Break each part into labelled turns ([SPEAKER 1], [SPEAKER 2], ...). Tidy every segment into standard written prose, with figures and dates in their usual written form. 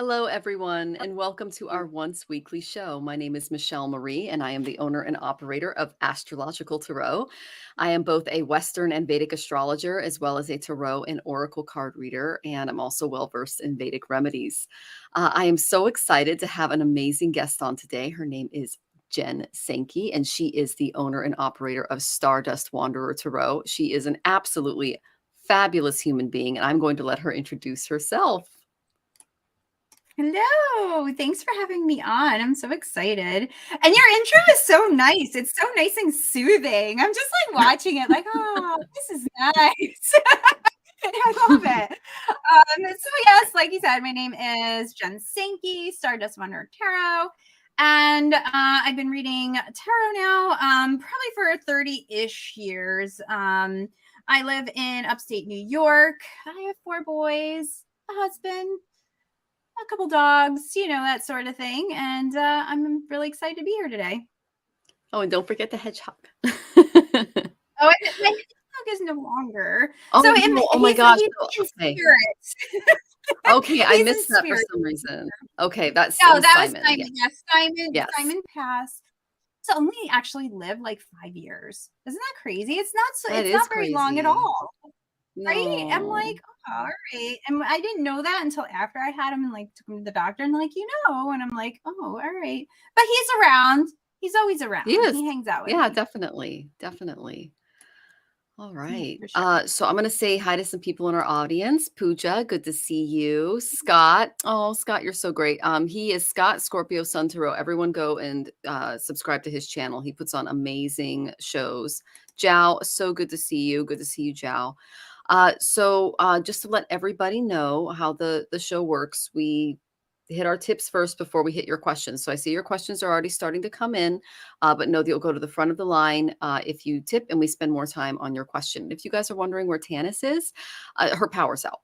[SPEAKER 1] Hello, everyone, and welcome to our once weekly show. My name is Michelle Marie, and I am the owner and operator of Astrological Tarot. I am both a Western and Vedic astrologer, as well as a tarot and oracle card reader, and I'm also well versed in Vedic remedies. I am so excited to have an amazing guest on today. Her name is Jen Sankey, and she is the owner and operator of Stardust Wanderer Tarot. She is an absolutely fabulous human being, and I'm going to let her introduce herself.
[SPEAKER 2] Hello. Thanks for having me on. I'm so excited. And your intro is so nice. It's so nice and soothing. I'm just like watching it like, oh, this is nice. I love it. So yes, like you said, my name is Jen Sankey, Stardust Wanderer Tarot. And I've been reading tarot now probably for 30-ish years. I live in upstate New York. I have 4 boys, a husband, a couple dogs, that sort of thing. And I'm really excited to be here today.
[SPEAKER 1] Oh, and don't forget the hedgehog.
[SPEAKER 2] Oh, my hedgehog is no longer.
[SPEAKER 1] Oh,
[SPEAKER 2] So
[SPEAKER 1] no. Oh my gosh.
[SPEAKER 2] he's in spirit.
[SPEAKER 1] Okay, I
[SPEAKER 2] He's
[SPEAKER 1] missed
[SPEAKER 2] in
[SPEAKER 1] that for
[SPEAKER 2] spirit.
[SPEAKER 1] some reason. Okay, that's
[SPEAKER 2] No,
[SPEAKER 1] was
[SPEAKER 2] that was
[SPEAKER 1] Simon.
[SPEAKER 2] Simon. Yes,
[SPEAKER 1] Yes.
[SPEAKER 2] Simon passed. So only actually lived like 5 years. Isn't that crazy? It's
[SPEAKER 1] That
[SPEAKER 2] not
[SPEAKER 1] is
[SPEAKER 2] very long at
[SPEAKER 1] crazy.
[SPEAKER 2] all. Right? I'm
[SPEAKER 1] No.
[SPEAKER 2] like, oh, all right. And I didn't know that until after I had him and like took him to the doctor and like, and I'm like, oh, all right. But he's around. He's always around.
[SPEAKER 1] He is.
[SPEAKER 2] He hangs out with
[SPEAKER 1] Yeah,
[SPEAKER 2] me.
[SPEAKER 1] definitely. Definitely. All
[SPEAKER 2] Yeah,
[SPEAKER 1] right.
[SPEAKER 2] for sure.
[SPEAKER 1] So I'm going to say hi to some people in our audience. Pooja, good to see you. Scott. Oh, Scott, you're so great. He is Scott Scorpio Sun Tarot. Everyone go and subscribe to his channel. He puts on amazing shows. Jao, so good to see you. Good to see you, Jao. So just to let everybody know how the show works, we hit our tips first before we hit your questions. So I see your questions are already starting to come in, but know that you'll go to the front of the line if you tip and we spend more time on your question. If you guys are wondering where Tanis is, her power's out.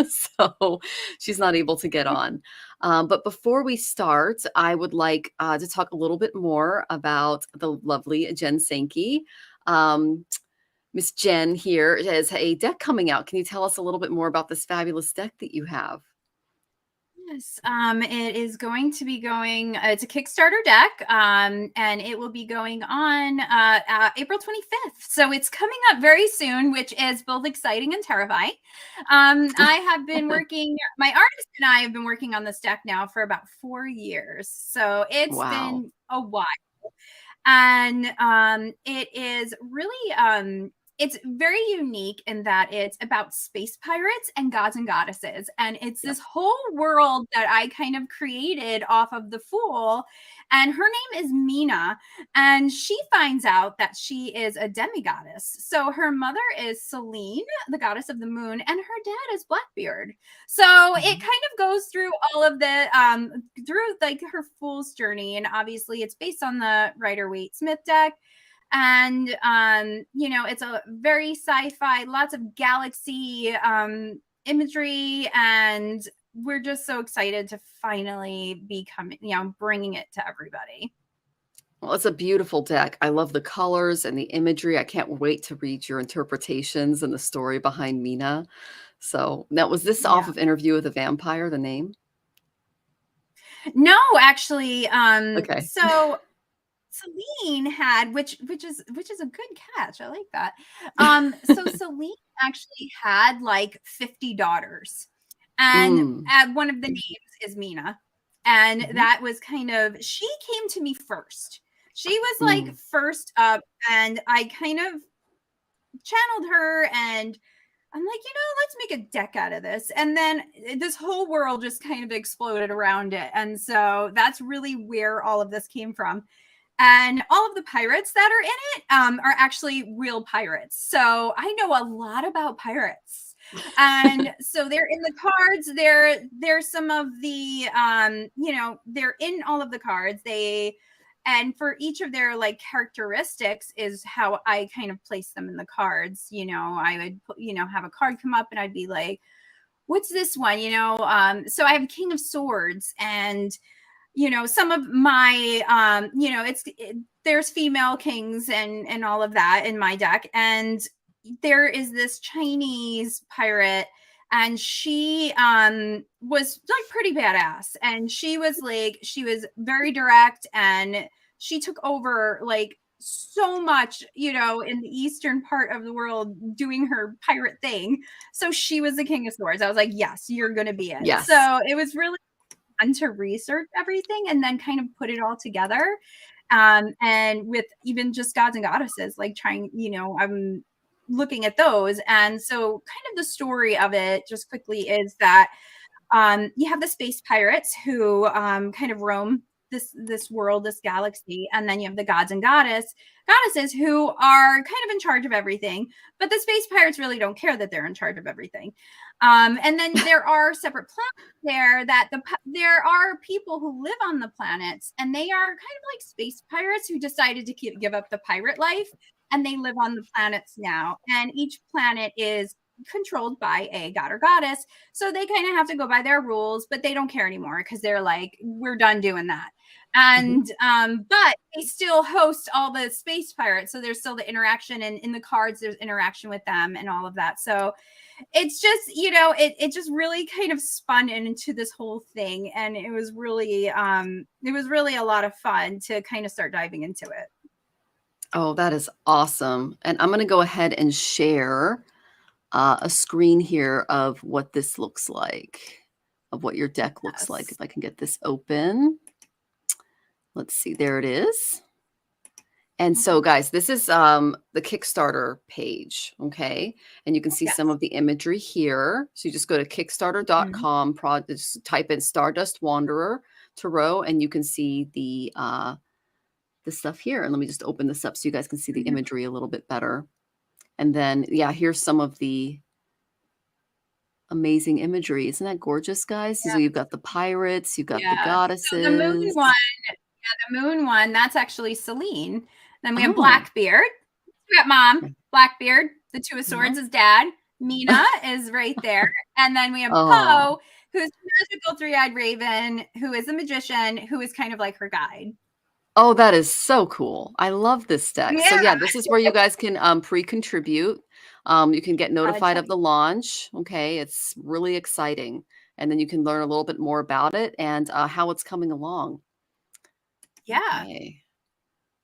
[SPEAKER 1] So she's not able to get on. But before we start, I would like to talk a little bit more about the lovely Jen Sankey. Miss Jen here has a deck coming out. Can you tell us a little bit more about this fabulous deck that you have?
[SPEAKER 2] Yes, it is going to be going, it's a Kickstarter deck, and it will be going on April 25th. So it's coming up very soon, which is both exciting and terrifying. I have been working, my artist and I have been working on this deck now for about 4 years. So it's
[SPEAKER 1] Wow.
[SPEAKER 2] been a while. And it is really it's very unique in that it's about space pirates and gods and goddesses, and it's
[SPEAKER 1] Yep.
[SPEAKER 2] this whole world that I kind of created off of the Fool. And her name is Mina, and she finds out that she is a demigoddess. So her mother is Selene, the goddess of the moon, and her dad is Blackbeard. So it kind of goes through all of the through like her Fool's journey, and obviously it's based on the Rider Waite Smith deck. And it's a very sci-fi, lots of galaxy imagery, and we're just so excited to finally be bringing it to everybody.
[SPEAKER 1] Well, it's a beautiful deck. I love the colors and the imagery. I can't wait to read your interpretations and the story behind Mina. So now, was this off
[SPEAKER 2] Yeah.
[SPEAKER 1] of Interview with a Vampire, the name?
[SPEAKER 2] No, actually,
[SPEAKER 1] Okay.
[SPEAKER 2] so Selene had, which is a good catch. I like that. So Selene actually had like 50 daughters, and
[SPEAKER 1] Mm.
[SPEAKER 2] one of the names is Mina, and
[SPEAKER 1] Mhm.
[SPEAKER 2] that was kind of, she came to me first. She was like
[SPEAKER 1] Mm.
[SPEAKER 2] first up, and I kind of channeled her, and I'm like, let's make a deck out of this. And then this whole world just kind of exploded around it. And so that's really where all of this came from. And all of the pirates that are in it are actually real pirates. So I know a lot about pirates. And so they're in the cards. There's some of the they're in all of the cards. And for each of their like characteristics is how I kind of place them in the cards. I would have a card come up and I'd be like, what's this one? So I have King of Swords, and some of my there's female kings and all of that in my deck. And there is this Chinese pirate, and she was like pretty badass, and she was very direct, and she took over like so much, you know, in the eastern part of the world doing her pirate thing. So she was the King of Swords. I was like, yes, you're going to be it.
[SPEAKER 1] Yes.
[SPEAKER 2] So it was really fun to research everything and then kind of put it all together. And with even just gods and goddesses, like trying, you know, I'm looking at those. And so kind of the story of it just quickly is that you have the space pirates who kind of roam this world, this galaxy, and then you have the gods and goddesses who are kind of in charge of everything. But the space pirates really don't care that they're in charge of everything. And then there are separate planets there that there are people who live on the planets, and they are kind of like space pirates who decided to give up the pirate life, and they live on the planets now. And each planet is controlled by a god or goddess, so they kind of have to go by their rules, but they don't care anymore because they're like, we're done doing that. And but they still host all the space pirates, so there's still the interaction, and in the cards there's interaction with them and all of that. So it's just, you know, it just really kind of spun into this whole thing, and it was really a lot of fun to kind of start diving into it.
[SPEAKER 1] Oh, that is awesome. And I'm going to go ahead and share a screen here of what this looks like, of what your deck looks like. If I can get this open. Let's see, there it is. And so guys, this is the Kickstarter page, okay? And you can see some of the imagery here. So you just go to kickstarter.com, just type in Stardust Wanderer Tarot, and you can see the stuff here. And let me just open this up so you guys can see the imagery a little bit better. And then, yeah, here's some of the amazing imagery. Isn't that gorgeous, guys? So you've got the pirates, you've got the goddesses.
[SPEAKER 2] So the moon one, that's actually Selene. Then we have Blackbeard. We got Mom, Blackbeard. The Two of Swords is Dad. Mina is right there. And then we have Poe, who's a magical three-eyed raven, who is a magician, who is kind of like her guide.
[SPEAKER 1] Oh, that is so cool. I love this deck. So yeah, this is where you guys can pre-contribute. You can get notified of the launch. Okay, it's really exciting. And then you can learn a little bit more about it and how it's coming along.
[SPEAKER 2] Yeah.
[SPEAKER 1] Okay.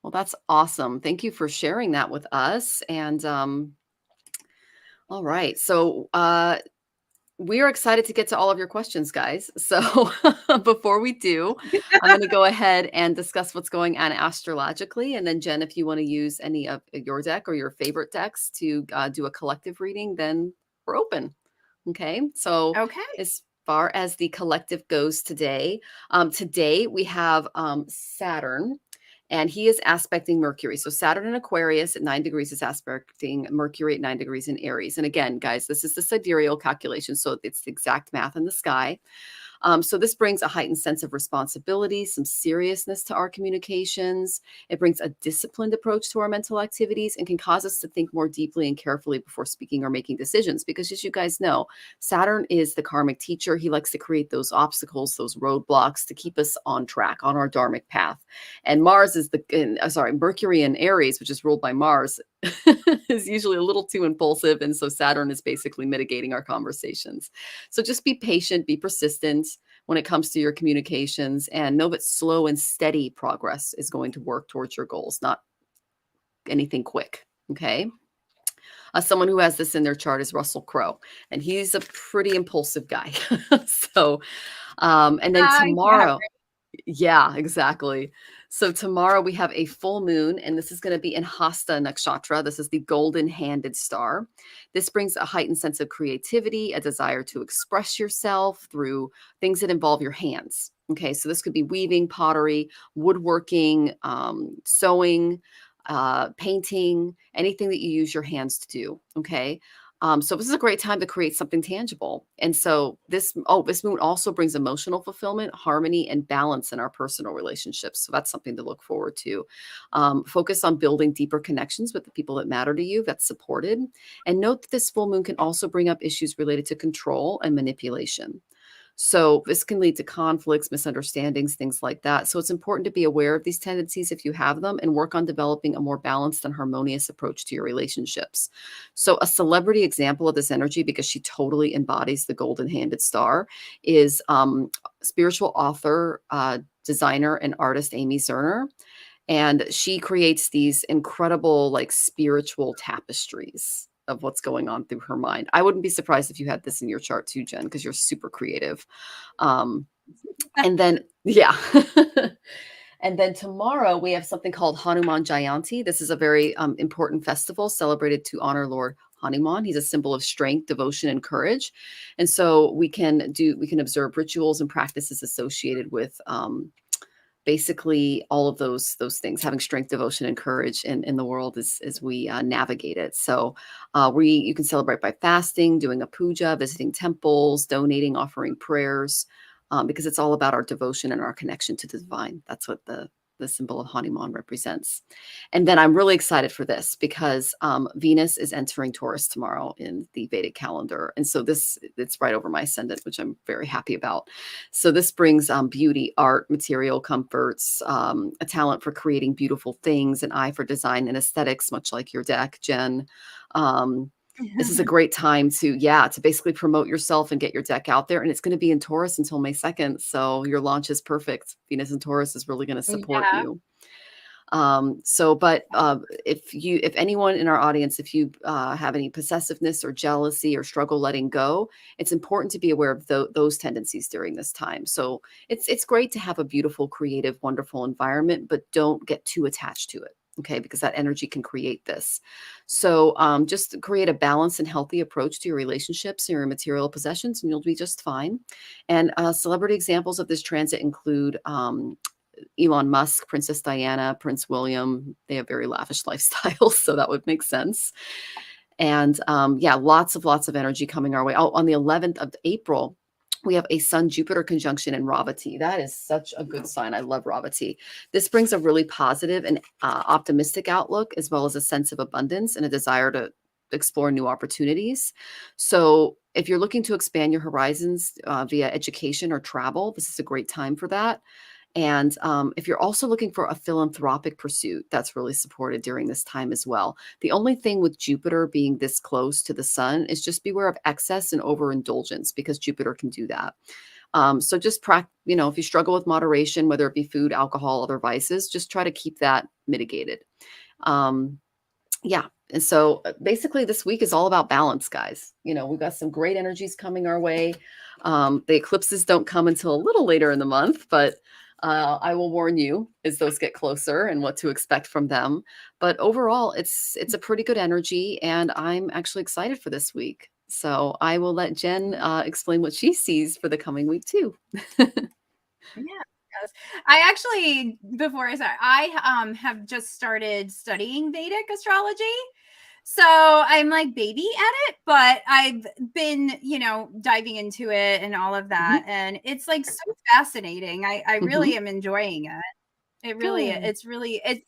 [SPEAKER 1] Well, that's awesome. Thank you for sharing that with us. And all right. So we are excited to get to all of your questions, guys. So before we do, I'm going to go ahead and discuss what's going on astrologically. And then Jen, if you want to use any of your deck or your favorite decks to do a collective reading, then we're open. Okay. So as far as the collective goes today, today we have Saturn. And he is aspecting Mercury. So Saturn in Aquarius at 9 degrees is aspecting Mercury at 9 degrees in Aries. And again, guys, this is the sidereal calculation. So it's the exact math in the sky. So this brings a heightened sense of responsibility, some seriousness to our communications. It brings a disciplined approach to our mental activities and can cause us to think more deeply and carefully before speaking or making decisions. Because as you guys know, Saturn is the karmic teacher. He likes to create those obstacles, those roadblocks to keep us on track, on our dharmic path. And Mars is Mercury in Aries, which is ruled by Mars, is usually a little too impulsive. And so Saturn is basically mitigating our conversations. So just be patient, be persistent when it comes to your communications, and know that slow and steady progress is going to work towards your goals, not anything quick. Okay. Someone who has this in their chart is Russell Crowe, and he's a pretty impulsive guy. So, and then tomorrow, yeah, exactly. So tomorrow we have a full moon, and this is going to be in Hasta Nakshatra. This is the golden-handed star. This brings a heightened sense of creativity, a desire to express yourself through things that involve your hands. Okay, so this could be weaving, pottery, woodworking, sewing, painting, anything that you use your hands to do. Okay. So this is a great time to create something tangible. And so this moon also brings emotional fulfillment, harmony, and balance in our personal relationships. So that's something to look forward to. Focus on building deeper connections with the people that matter to you, that's supported. And note that this full moon can also bring up issues related to control and manipulation. So this can lead to conflicts, misunderstandings, things like that. So it's important to be aware of these tendencies if you have them and work on developing a more balanced and harmonious approach to your relationships. So a celebrity example of this energy, because she totally embodies the golden handed star, is spiritual author, designer, and artist Amy Zerner. And she creates these incredible, like, spiritual tapestries of what's going on through her mind. I wouldn't be surprised if you had this in your chart too, Jen, because you're super creative. Um, and then, yeah. And then tomorrow we have something called Hanuman Jayanti. This is a very important festival celebrated to honor Lord Hanuman. He's a symbol of strength, devotion, and courage. And so we can observe rituals and practices associated with basically all of those things, having strength, devotion, and courage in the world as we navigate it. So you can celebrate by fasting, doing a puja, visiting temples, donating, offering prayers, because it's all about our devotion and our connection to the divine. That's what the symbol of Hanuman represents. And then I'm really excited for this because Venus is entering Taurus tomorrow in the Vedic calendar. And so it's right over my ascendant, which I'm very happy about. So this brings beauty, art, material comforts, a talent for creating beautiful things, an eye for design and aesthetics, much like your deck, Jen. This is a great time to basically promote yourself and get your deck out there. And it's going to be in Taurus until May 2nd. So your launch is perfect. Venus in Taurus is really going to support
[SPEAKER 2] Yeah.
[SPEAKER 1] you. If anyone in our audience, if you have any possessiveness or jealousy or struggle letting go, it's important to be aware of those tendencies during this time. So it's great to have a beautiful, creative, wonderful environment, but don't get too attached to it. Okay, because that energy can create this. So just create a balanced and healthy approach to your relationships and your material possessions, and you'll be just fine. And celebrity examples of this transit include Elon Musk, Princess Diana, Prince William. They have very lavish lifestyles, so that would make sense. And lots of energy coming our way. Oh, on the 11th of April, we have a Sun Jupiter conjunction in Ravati. That is such a good sign. I love Ravati. This brings a really positive and optimistic outlook, as well as a sense of abundance and a desire to explore new opportunities. So if you're looking to expand your horizons via education or travel, this is a great time for that. And if you're also looking for a philanthropic pursuit, that's really supported during this time as well. The only thing with Jupiter being this close to the sun is just beware of excess and overindulgence, because Jupiter can do that. So just if you struggle with moderation, whether it be food, alcohol, other vices, just try to keep that mitigated. And so basically this week is all about balance, guys. We've got some great energies coming our way. The eclipses don't come until a little later in the month, but I will warn you as those get closer and what to expect from them. But overall, it's a pretty good energy, and I'm actually excited for this week. So I will let Jen explain what she sees for the coming week too.
[SPEAKER 2] Yeah. Yes. I actually, before I start, I have just started studying Vedic astrology. So I'm like baby at it, but I've been, diving into it and all of that. And it's like so fascinating. I really am enjoying it. It really,
[SPEAKER 1] Good.
[SPEAKER 2] it's really, it's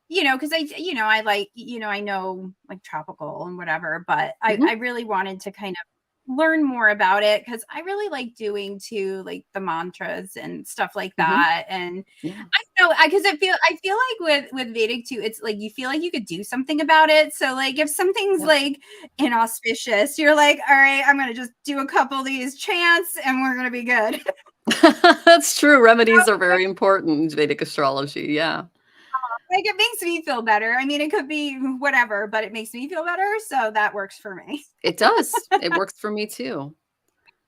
[SPEAKER 2] because I like, I know like tropical and whatever, but I really wanted to kind of learn more about it because I really like doing too, like the mantras and stuff like that. And
[SPEAKER 1] Yeah.
[SPEAKER 2] I know because I feel like with Vedic too, it's like you feel like you could do something about it. So like if something's like inauspicious, you're like, all right, I'm gonna just do a couple of these chants and we're gonna be good.
[SPEAKER 1] That's true. Remedies are very important in Vedic astrology. Yeah.
[SPEAKER 2] Like it makes me feel better. I mean, it could be whatever, but it makes me feel better. So that works for me.
[SPEAKER 1] It does. It works for me too.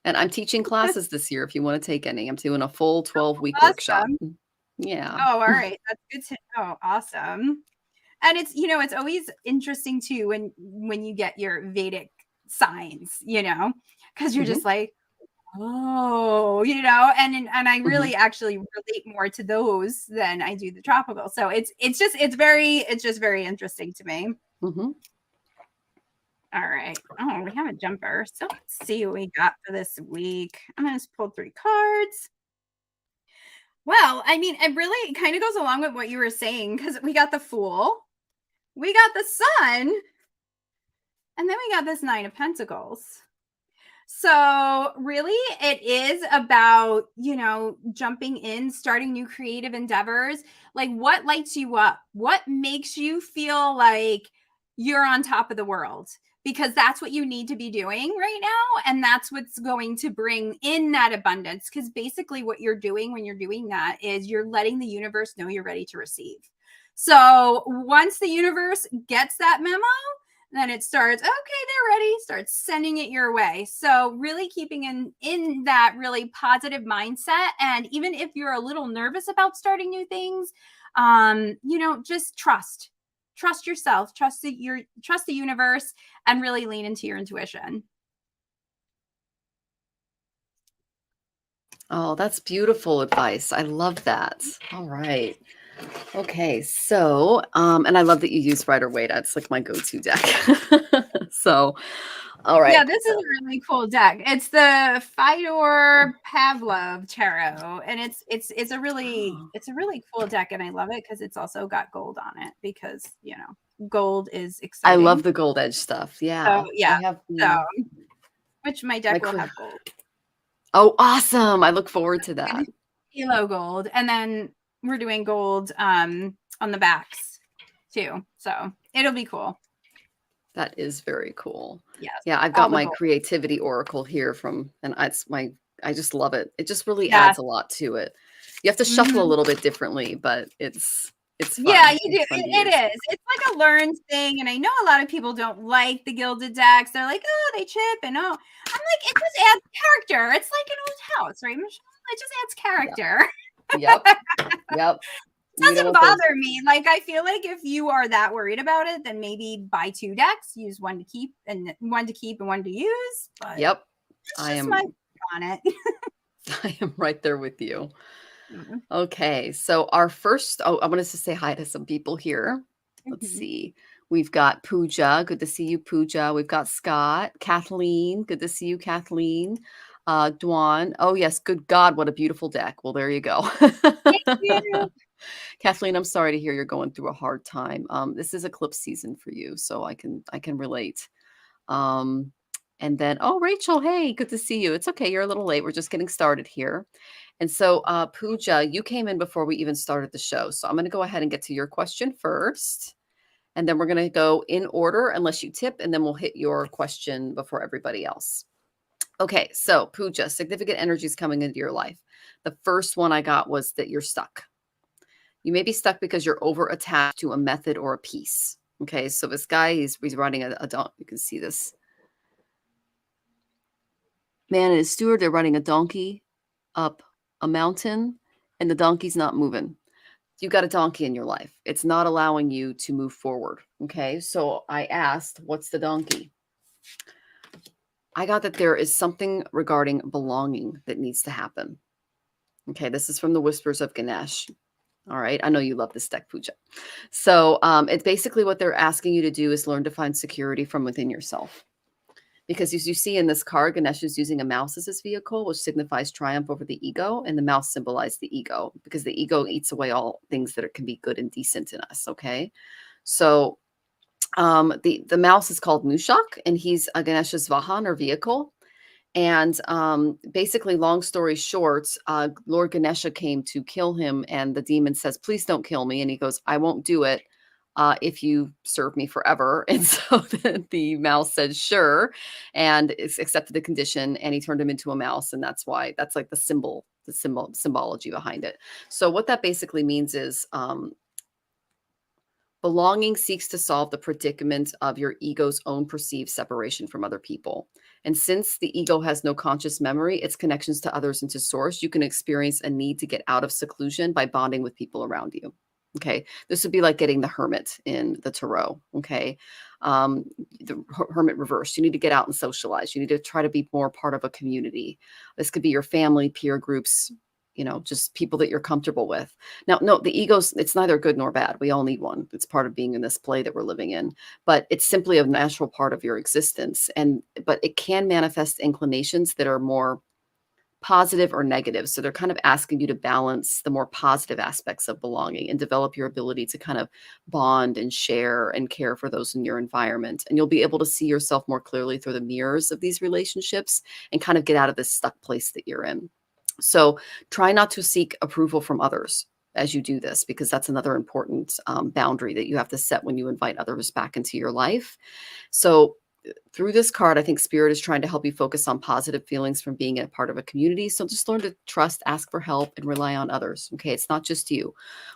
[SPEAKER 1] And I'm teaching classes this year if you want to take any. I'm doing a full 12-week workshop.
[SPEAKER 2] Awesome.
[SPEAKER 1] Yeah.
[SPEAKER 2] Oh, all right. That's good to know. Awesome. And it's always interesting too when you get your Vedic signs, because you're just like, oh, and I really actually relate more to those than I do the tropical. So it's just very interesting to me. All right. Oh, we have a jumper. So let's see what we got for this week. I'm going to pull 3 cards. Well, I mean, it really kind of goes along with what you were saying because we got the Fool, we got the Sun, and then we got this 9 of Pentacles. So really it is about, jumping in, starting new creative endeavors. Like what lights you up? What makes you feel like you're on top of the world? Because that's what you need to be doing right now. And that's what's going to bring in that abundance. Because basically, what you're doing when you're doing that is you're letting the universe know you're ready to receive. So once the universe gets that memo, then it starts, okay, they're ready, starts sending it your way. So really keeping in that really positive mindset. And even if you're a little nervous about starting new things, just trust yourself, trust the universe, and really lean into your intuition.
[SPEAKER 1] Oh, that's beautiful advice. I love that. All right. Okay. So, and I love that you use Rider Waite. That's like my go-to deck. So, all
[SPEAKER 2] Yeah,
[SPEAKER 1] right.
[SPEAKER 2] this is a really cool deck. It's the Fyodor Pavlov tarot, and it's a really
[SPEAKER 1] Oh,
[SPEAKER 2] it's a really cool deck, and I love it because it's also got gold on it because gold is
[SPEAKER 1] I love
[SPEAKER 2] exciting.
[SPEAKER 1] the gold edge stuff.
[SPEAKER 2] So
[SPEAKER 1] Yeah.
[SPEAKER 2] yeah,
[SPEAKER 1] I have
[SPEAKER 2] so
[SPEAKER 1] the
[SPEAKER 2] which my
[SPEAKER 1] my
[SPEAKER 2] deck will have gold,
[SPEAKER 1] Oh, awesome. I look forward to that.
[SPEAKER 2] kilo gold, and then we're doing gold on the backs too. So it'll be cool.
[SPEAKER 1] That is very cool.
[SPEAKER 2] Yes,
[SPEAKER 1] Yeah, I've
[SPEAKER 2] all
[SPEAKER 1] got
[SPEAKER 2] the
[SPEAKER 1] my
[SPEAKER 2] gold.
[SPEAKER 1] creativity oracle here and I just love it. It just really
[SPEAKER 2] Yeah.
[SPEAKER 1] adds a lot to it. You have to shuffle a
[SPEAKER 2] Mhm.
[SPEAKER 1] little bit differently, but it's
[SPEAKER 2] Yeah,
[SPEAKER 1] fun.
[SPEAKER 2] you do.
[SPEAKER 1] It's fun to
[SPEAKER 2] It
[SPEAKER 1] use.
[SPEAKER 2] is. It's like a learned thing, and I know a lot of people don't like the gilded decks. They're like, "Oh, they chip," and I'm like, "It just adds character. It's like an old house, right, Michelle? It just adds
[SPEAKER 1] Yeah.
[SPEAKER 2] character."
[SPEAKER 1] Yep. Yep.
[SPEAKER 2] It
[SPEAKER 1] You don't
[SPEAKER 2] doesn't
[SPEAKER 1] want those.
[SPEAKER 2] bother me. Like, I feel like if you are that worried about it, then maybe buy 2 decks, use one to keep and one to use, but
[SPEAKER 1] Yep.
[SPEAKER 2] that's
[SPEAKER 1] I
[SPEAKER 2] just my
[SPEAKER 1] am
[SPEAKER 2] take on it.
[SPEAKER 1] I am right there with you.
[SPEAKER 2] Mhm.
[SPEAKER 1] Okay. So our first I wanted to say hi to some people here. Let's
[SPEAKER 2] Mhm.
[SPEAKER 1] see. We've got Pooja. Good to see you, Pooja. We've got Scott, Kathleen. Good to see you, Kathleen. Dwan. Oh, yes. Good God. What a beautiful deck. Well, there you go.
[SPEAKER 2] Thank you.
[SPEAKER 1] Kathleen, I'm sorry to hear you're going through a hard time. This is eclipse season for you, so I can relate. Um, and then, oh, Rachel, hey, good to see you. It's okay. You're a little late. We're just getting started here. And so, Pooja, you came in before we even started the show. So I'm going to go ahead and get to your question first. And then we're going to go in order unless you tip, and then we'll hit your question before everybody else. Okay, so Pooja, significant energies coming into your life. The first one I got was that you're stuck. You may be stuck because you're over attached to a method or a piece. Okay, so this guy, he's riding a donkey. You can see this man and his steward. They're riding a donkey up a mountain, and the donkey's not moving. You got a donkey in your life. It's not allowing you to move forward. Okay, so I asked, what's the donkey? I got that there is something regarding belonging that needs to happen. Okay, this is from the Whispers of Ganesh. All right, I know you love this deck, Pooja. So it's basically what they're asking you to do is learn to find security from within yourself. Because as you see in this card, Ganesh is using a mouse as his vehicle, which signifies triumph over the ego, and the mouse symbolizes the ego because the ego eats away all things that can be good and decent in us. Okay, so the mouse is called Mushak, and he's a Ganesh's vahan or vehicle. And basically, long story short, Lord Ganesha came to kill him, and the demon says, "Please don't kill me." And he goes, "I won't do it if you serve me forever." And so the mouse said, "Sure," and accepted the condition. And he turned him into a mouse, and that's like the symbology behind it. So what that basically means is belonging seeks to solve the predicament of your ego's own perceived separation from other people. And since the ego has no conscious memory, its connections to others and to source, you can experience a need to get out of seclusion by bonding with people around you. Okay. This would be like getting the hermit in the tarot. Okay. Um, the hermit reversed. You need to get out and socialize. You need to try to be more part of a community. This could be your family, peer groups, just people that you're comfortable with. Now, no, the ego's, it's neither good nor bad. We all need one. It's part of being in this play that we're living in, but it's simply a natural part of your existence. But it can manifest inclinations that are more positive or negative. So they're kind of asking you to balance the more positive aspects of belonging and develop your ability to kind of bond and share and care for those in your environment. And you'll be able to see yourself more clearly through the mirrors of these relationships and kind of get out of this stuck place that you're in. So try not to seek approval from others as you do this, because that's another important boundary that you have to set when you invite others back into your life. So through this card, I think Spirit is trying to help you focus on positive feelings from being a part of a community. So just learn to trust, ask for help, and rely on others. Okay. It's not just you.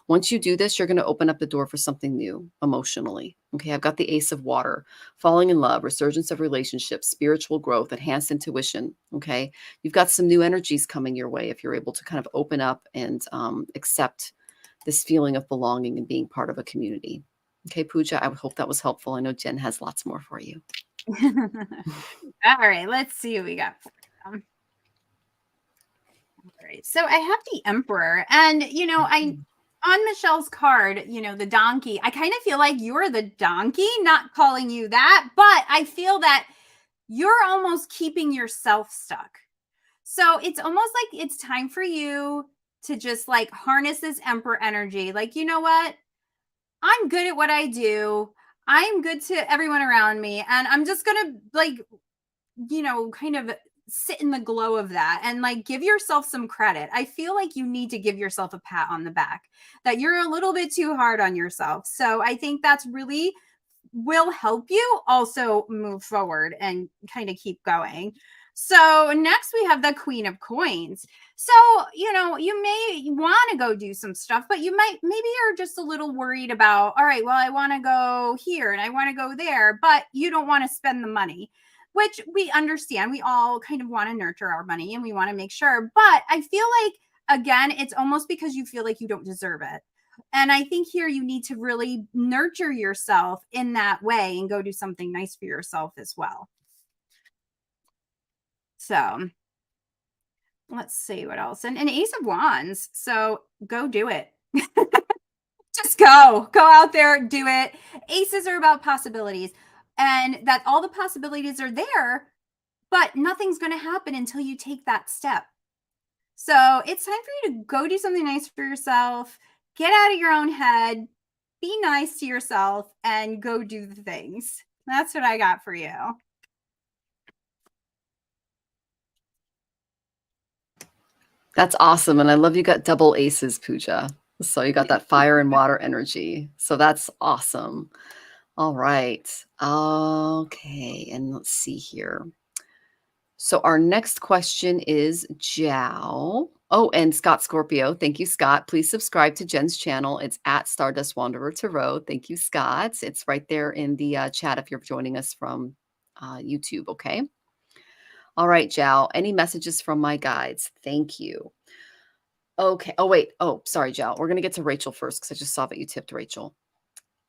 [SPEAKER 1] Once you do this, you're going to open up the door for something new emotionally. Okay. I've got the Ace of Water, falling in love, resurgence of relationships, spiritual growth, enhanced intuition. Okay. You've got some new energies coming your way if you're able to kind of open up and accept this feeling of belonging and being part of a community. Okay, Pooja, I hope that was helpful. I know Jen has lots more for you.
[SPEAKER 2] All right, let's see what we got for them. All right, so I have the Emperor, and I on Michelle's card, the donkey. I kind of feel like you're the donkey, not calling you that, but I feel that you're almost keeping yourself stuck. So it's almost like it's time for you to just like harness this Emperor energy. Like, you know what? I'm good at what I do. I'm good to everyone around me. And I'm just going to like, kind of sit in the glow of that and like give yourself some credit. I feel like you need to give yourself a pat on the back, that you're a little bit too hard on yourself. So I think that's really will help you also move forward and kind of keep going. So next we have the Queen of Coins. So, you may want to go do some stuff, but maybe you're just a little worried about, all right, well, I want to go here and I want to go there, but you don't want to spend the money, which we understand. We all kind of want to nurture our money and we want to make sure. But I feel like, again, it's almost because you feel like you don't deserve it. And I think here you need to really nurture yourself in that way and go do something nice for yourself as well. So let's see what else. And an Ace of Wands. So go do it. Just go out there, do it. Aces are about possibilities, and that all the possibilities are there, but nothing's going to happen until you take that step. So it's time for you to go do something nice for yourself, get out of your own head, be nice to yourself, and go do the things. That's what I got for you.
[SPEAKER 1] That's awesome. And I love you got double aces, Pooja. So you got that fire and water energy. So that's awesome. All right. Okay. And let's see here. So our next question is Jiao. Oh, and Scott Scorpio. Thank you, Scott. Please subscribe to Jen's channel. It's at Stardust Wanderer Tarot. Thank you, Scott. It's right there in the chat if you're joining us from YouTube. Okay. All right, Jiao. Any messages from my guides? Thank you. Okay. Oh, wait. Oh, sorry, Jiao. We're going to get to Rachel first because I just saw that you tipped Rachel.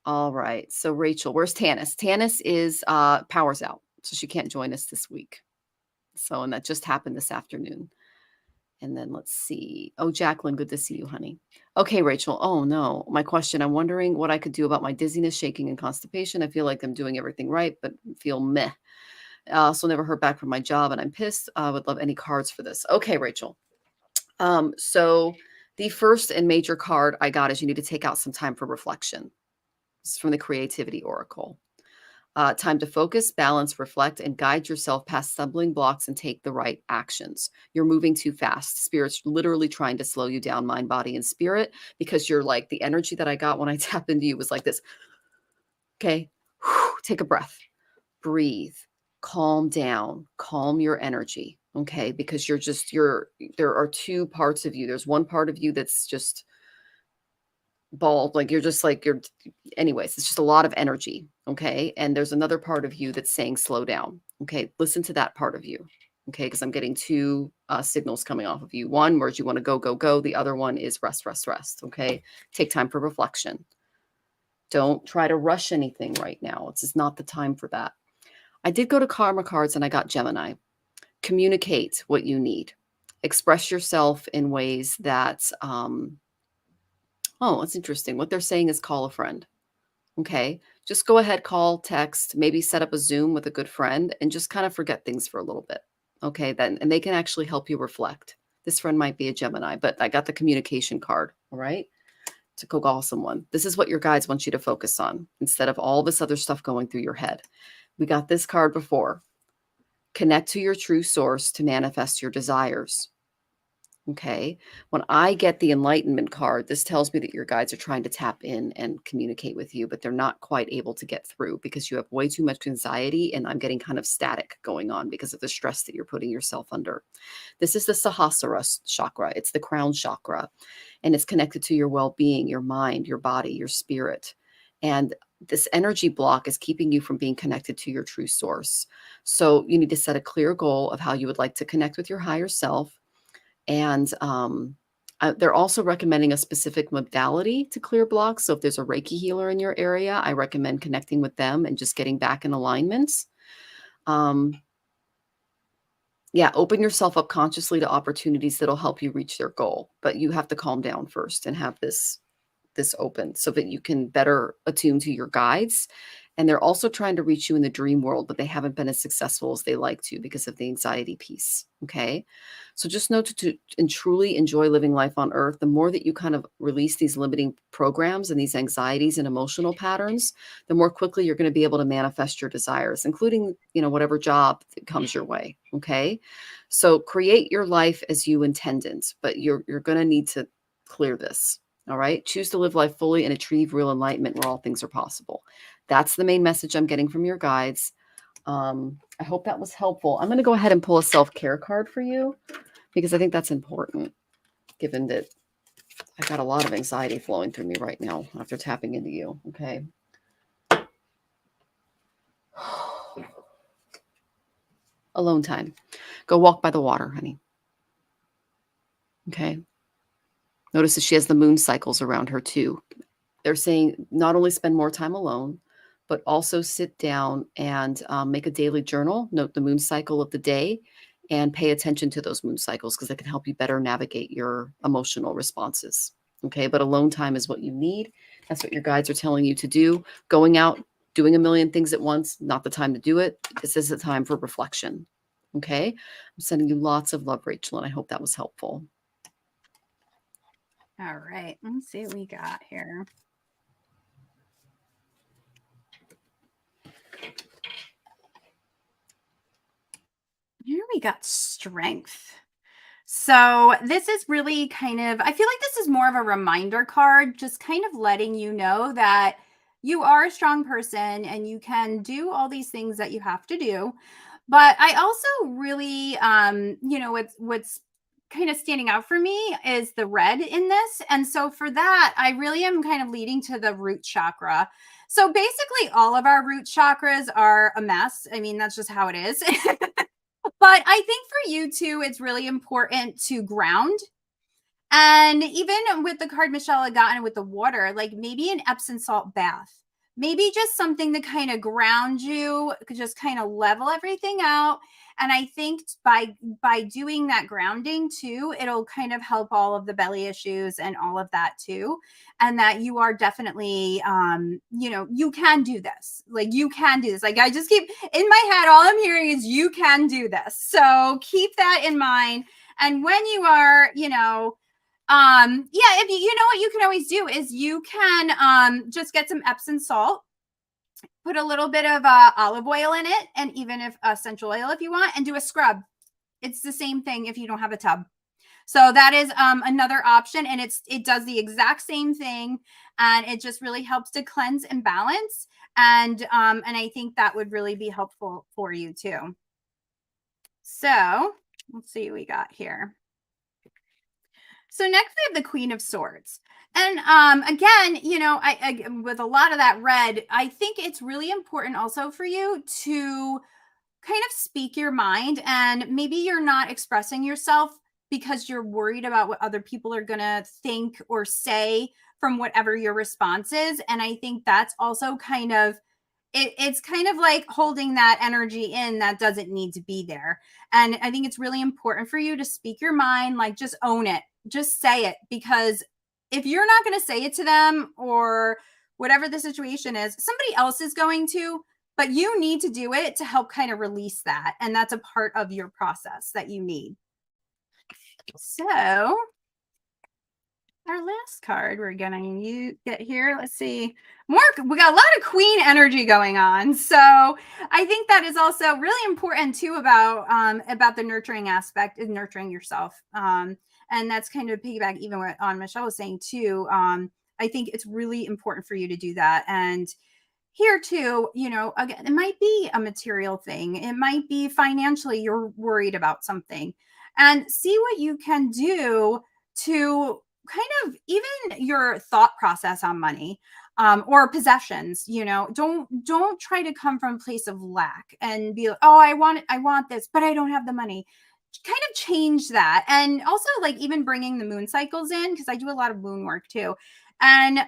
[SPEAKER 1] All right. So Rachel, where's Tanis? Tanis is power's out. So she can't join us this week. So, and that just happened this afternoon. And then let's see. Oh, Jacqueline, good to see you, honey. Okay, Rachel. Oh, no. My question, I'm wondering what I could do about my dizziness, shaking, and constipation. I feel like I'm doing everything right, but feel meh. I also never heard back from my job, and I'm pissed. I would love any cards for this. Okay, Rachel. So the first and major card I got is you need to take out some time for reflection. This is from the Creativity Oracle. Time to focus, balance, reflect, and guide yourself past stumbling blocks and take the right actions. You're moving too fast. Spirit's literally trying to slow you down, mind, body, and spirit, because you're like, the energy that I got when I tapped into you was like this. Okay. Take a breath, breathe, calm down, calm your energy. Okay. Because there are two parts of you. There's one part of you that's just bald, like anyways, it's just a lot of energy. Okay. And there's another part of you that's saying slow down. Okay. Listen to that part of you. Okay. Because I'm getting two signals coming off of you. One where you want to go, go, go. The other one is rest, rest, rest. Okay. Take time for reflection. Don't try to rush anything right now. It's just not the time for that. I did go to Karma Cards and I got Gemini. Communicate what you need. Express yourself in ways that, oh, that's interesting. What they're saying is call a friend. Okay. Just go ahead, call, text, maybe set up a Zoom with a good friend and just kind of forget things for a little bit. Okay, then and they can actually help you reflect. This friend might be a Gemini, but I got the communication card, all right? To go call someone. This is what your guides want you to focus on instead of all this other stuff going through your head. We got this card before. Connect to your true source to manifest your desires. Okay. When I get the enlightenment card, this tells me that your guides are trying to tap in and communicate with you, but they're not quite able to get through because you have way too much anxiety. And I'm getting kind of static going on because of the stress that you're putting yourself under. This is the Sahasrara chakra. It's the crown chakra, and it's connected to your well being, your mind, your body, your spirit. And this energy block is keeping you from being connected to your true source. So you need to set a clear goal of how you would like to connect with your higher self. And they're also recommending a specific modality to clear blocks. So if there's a Reiki healer in your area, I recommend connecting with them and just getting back in alignment. Yeah, open yourself up consciously to opportunities that'll help you reach their goal. But you have to calm down first and have this open so that you can better attune to your guides. And they're also trying to reach you in the dream world, but they haven't been as successful as they like to because of the anxiety piece. Okay. So just know to and truly enjoy living life on earth. The more that you kind of release these limiting programs and these anxieties and emotional patterns, the more quickly you're going to be able to manifest your desires, including, whatever job that comes your way. Okay. So create your life as you intended, but you're going to need to clear this. All right. Choose to live life fully and achieve real enlightenment where all things are possible. That's the main message I'm getting from your guides. I hope that was helpful. I'm going to go ahead and pull a self-care card for you because I think that's important, given that I got a lot of anxiety flowing through me right now after tapping into you. Okay. Alone time. Go walk by the water, honey. Okay. Notice that she has the moon cycles around her too. They're saying not only spend more time alone, but also sit down and make a daily journal, note the moon cycle of the day, and pay attention to those moon cycles because it can help you better navigate your emotional responses. Okay, but alone time is what you need. That's what your guides are telling you to do. Going out, doing a million things at once, not the time to do it. This is a time for reflection. Okay, I'm sending you lots of love, Rachel, and I hope that was helpful.
[SPEAKER 2] All right, let's see what we got here. Here we got strength. So this is really kind of, I feel like this is more of a reminder card, just kind of letting you know that you are a strong person and you can do all these things that you have to do. But I also really, what's kind of standing out for me is the red in this. And so for that, I really am kind of leading to the root chakra. So basically all of our root chakras are a mess. I mean, that's just how it is. But I think for you too, it's really important to ground. And even with the card Michelle had gotten with the water, like maybe an Epsom salt bath, maybe just something to kind of ground you, just kind of level everything out. And I think by doing that grounding too, it'll kind of help all of the belly issues and all of that too. And that you are definitely, you can do this. Like you can do this. Like I just keep in my head, all I'm hearing is you can do this. So keep that in mind. And when you are, if you know what you can always do is you can just get some Epsom salt, put a little bit of olive oil in it, and even if essential oil if you want, and do a scrub. It's the same thing if you don't have a tub. So that is another option, and it does the exact same thing, and it just really helps to cleanse and balance, and I think that would really be helpful for you too. So let's see what we got here. So next we have the Queen of Swords. And again, I with a lot of that red, I think it's really important also for you to kind of speak your mind, and maybe you're not expressing yourself because you're worried about what other people are going to think or say from whatever your response is. And I think that's also kind of it's kind of like holding that energy in that doesn't need to be there. And I think it's really important for you to speak your mind, like just own it, just say it, because if you're not going to say it to them or whatever the situation is, somebody else is going to. but you need to do it to help kind of release that. And that's a part of your process that you need. So our last card we're gonna get here. Let's see. We got a lot of queen energy going on. So I think that is also really important too about the nurturing aspect of nurturing yourself. And that's kind of piggyback even what Michelle was saying too. I think it's really important for you to do that. And here too, you know, again, it might be a material thing. It might be financially you're worried about something, and see what you can do to kind of even your thought process on money, or possessions. You know, don't try to come from a place of lack and be like, oh, I want this, but I don't have the money. Kind of change that. And also like even bringing the moon cycles in, because I do a lot of moon work too. And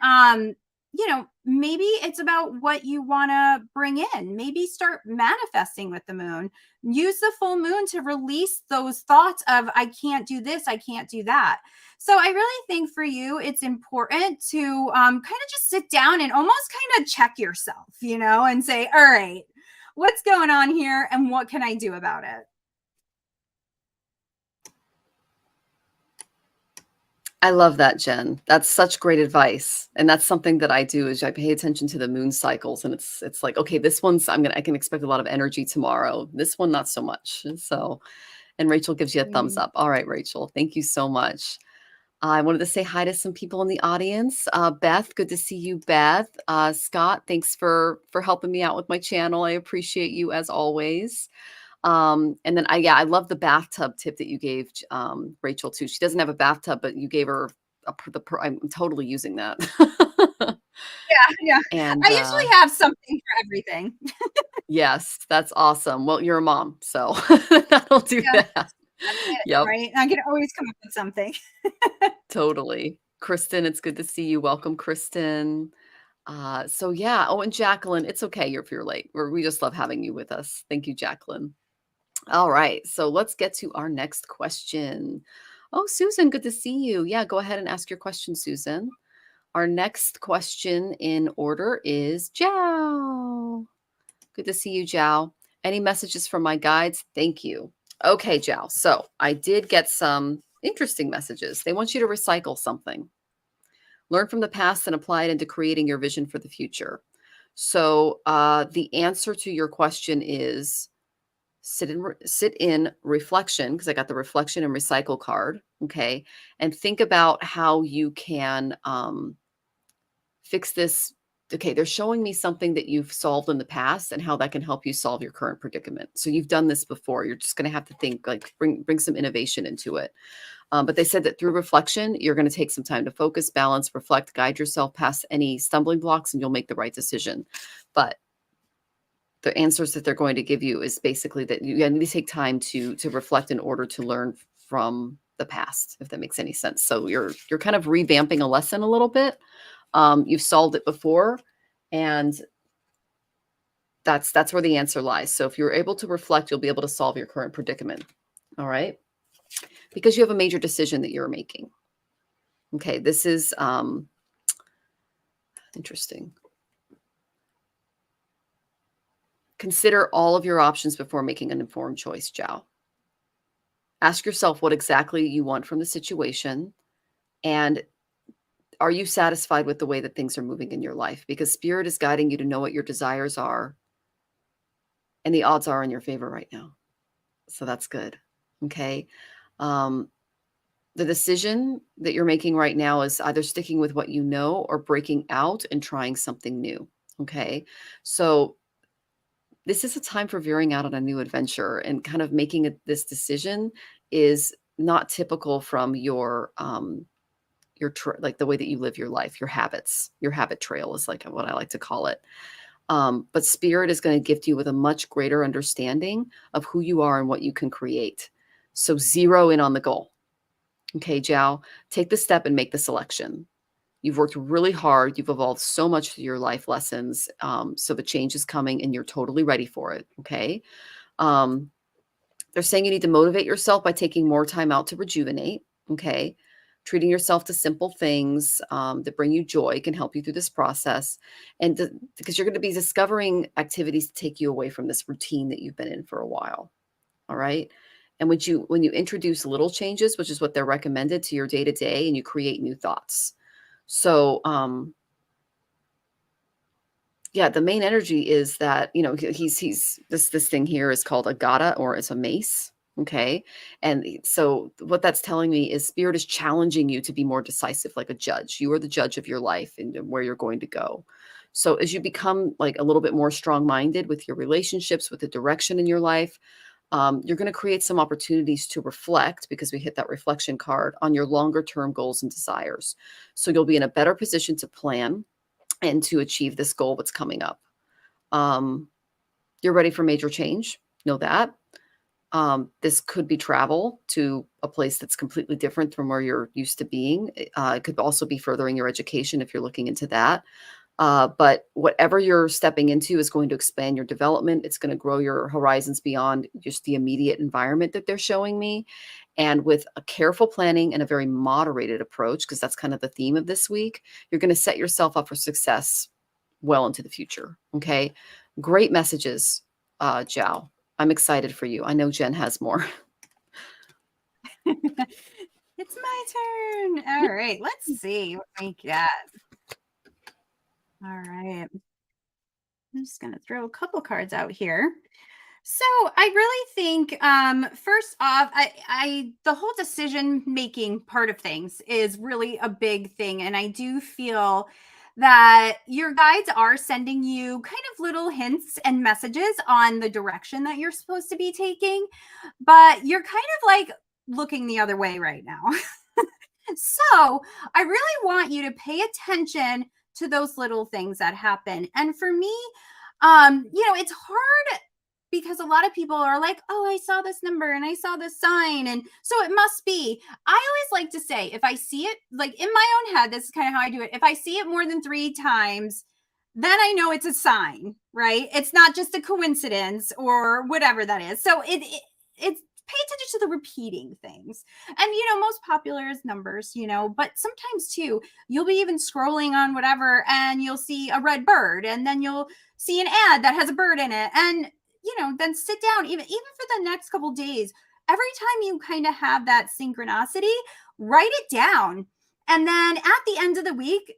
[SPEAKER 2] you know, maybe it's about what you want to bring in. Maybe start manifesting with the moon. Use the full moon to release those thoughts of, I can't do this, I can't do that. So I really think for you, it's important to kind of just sit down and almost kind of check yourself, you know, and say, all right, what's going on here and what can I do about it?
[SPEAKER 1] I love that, Jen. That's such great advice. And that's something that I do is I pay attention to the moon cycles, and it's like, okay, this one's I can expect a lot of energy tomorrow. This one not so much. So, and Rachel gives you a thumbs up. All right, Rachel, thank you so much. I wanted to say hi to some people in the audience. Beth, good to see you, Beth. Scott, thanks for helping me out with my channel. I appreciate you as always. And then I love the bathtub tip that you gave Rachel too. She doesn't have a bathtub, but you gave her I'm totally using that.
[SPEAKER 2] Yeah.
[SPEAKER 1] And
[SPEAKER 2] I usually have something for everything.
[SPEAKER 1] yes, that's awesome. Well, you're a mom, so that'll do
[SPEAKER 2] Yeah,
[SPEAKER 1] that.
[SPEAKER 2] that's it,
[SPEAKER 1] Yep,
[SPEAKER 2] right? I can always come up with something.
[SPEAKER 1] totally. Kristen, it's good to see you. Welcome, Kristen. So yeah. Oh, and Jacqueline, it's okay if you're late. We just love having you with us. Thank you, Jacqueline. All right, so let's get to our next question. Oh, Susan, good to see you. Yeah, go ahead and ask your question, Susan. Our next question in order is Jiao. Good to see you, Jiao. Any messages from my guides? Thank you. Okay, Jiao. So I did get some interesting messages. They want you to recycle something. Learn from the past and apply it into creating your vision for the future. So the answer to your question is sit in reflection, because I got the reflection and recycle card. Okay. And think about how you can fix this. Okay, they're showing me something that you've solved in the past and how that can help you solve your current predicament. So you've done this before. You're just going to have to think, like, bring some innovation into it. But they said that through reflection, you're going to take some time to focus, balance, reflect, guide yourself past any stumbling blocks, and you'll make the right decision. But the answers that they're going to give you is basically that you need to take time to reflect in order to learn from the past, if that makes any sense. So you're kind of revamping a lesson a little bit. You've solved it before, and that's where the answer lies. So if you're able to reflect, you'll be able to solve your current predicament. All right, because you have a major decision that you're making. Okay, this is interesting. Consider all of your options before making an informed choice, Jiao. Ask yourself what exactly you want from the situation, and are you satisfied with the way that things are moving in your life? Because spirit is guiding you to know what your desires are, and the odds are in your favor right now. So that's good. Okay. The decision that you're making right now is either sticking with what you know or breaking out and trying something new. Okay. So this is a time for veering out on a new adventure, and kind of making this decision is not typical from your like the way that you live your life, your habits. Your habit trail is like what I like to call it. But spirit is going to gift you with a much greater understanding of who you are and what you can create. So zero in on the goal. Okay, Jiao, take the step and make the selection. You've worked really hard. You've evolved so much through your life lessons. So the change is coming and you're totally ready for it. Okay. They're saying you need to motivate yourself by taking more time out to rejuvenate. Okay. treating yourself to simple things that bring you joy can help you through this process. And because you're going to be discovering activities to take you away from this routine that you've been in for a while. All right. And when you introduce little changes, which is what they're recommended to your day to day, and you create new thoughts. So, yeah, the main energy is that, he's this thing here is called a gata, or it's a mace. Okay. And so what that's telling me is spirit is challenging you to be more decisive, like a judge. You are the judge of your life and where you're going to go. So as you become like a little bit more strong-minded with your relationships, with the direction in your life, you're going to create some opportunities to reflect, because we hit that reflection card, on your longer term goals and desires. So you'll be in a better position to plan and to achieve this goal that's coming up. Um, you're ready for major change. Know that. This could be travel to a place that's completely different from where you're used to being. It could also be furthering your education if you're looking into that. But whatever you're stepping into is going to expand your development. It's going to grow your horizons beyond just the immediate environment that they're showing me. And with a careful planning and a very moderated approach, because that's kind of the theme of this week, you're going to set yourself up for success well into the future. Okay. Great messages, Zhao. I'm excited for you. I know Jen has more.
[SPEAKER 2] It's my turn. All right, let's see what we got. All right. I'm just going to throw a couple cards out here. So I really think, first off, the whole decision making part of things is really a big thing. And I do feel that your guides are sending you kind of little hints and messages on the direction that you're supposed to be taking, but you're kind of like looking the other way right now. So I really want you to pay attention to those little things that happen. And for me, it's hard because a lot of people are like, oh, I saw this number and I saw this sign, and so it must be. I always like to say, if I see it, like in my own head, this is kind of how I do it. If I see it more than 3 times, then I know it's a sign, right? It's not just a coincidence or whatever that is. So it's pay attention to the repeating things. And most popular is numbers, but sometimes too, you'll be even scrolling on whatever and you'll see a red bird, and then you'll see an ad that has a bird in it, and then sit down, even for the next couple days, every time you kind of have that synchronicity, write it down. And then at the end of the week,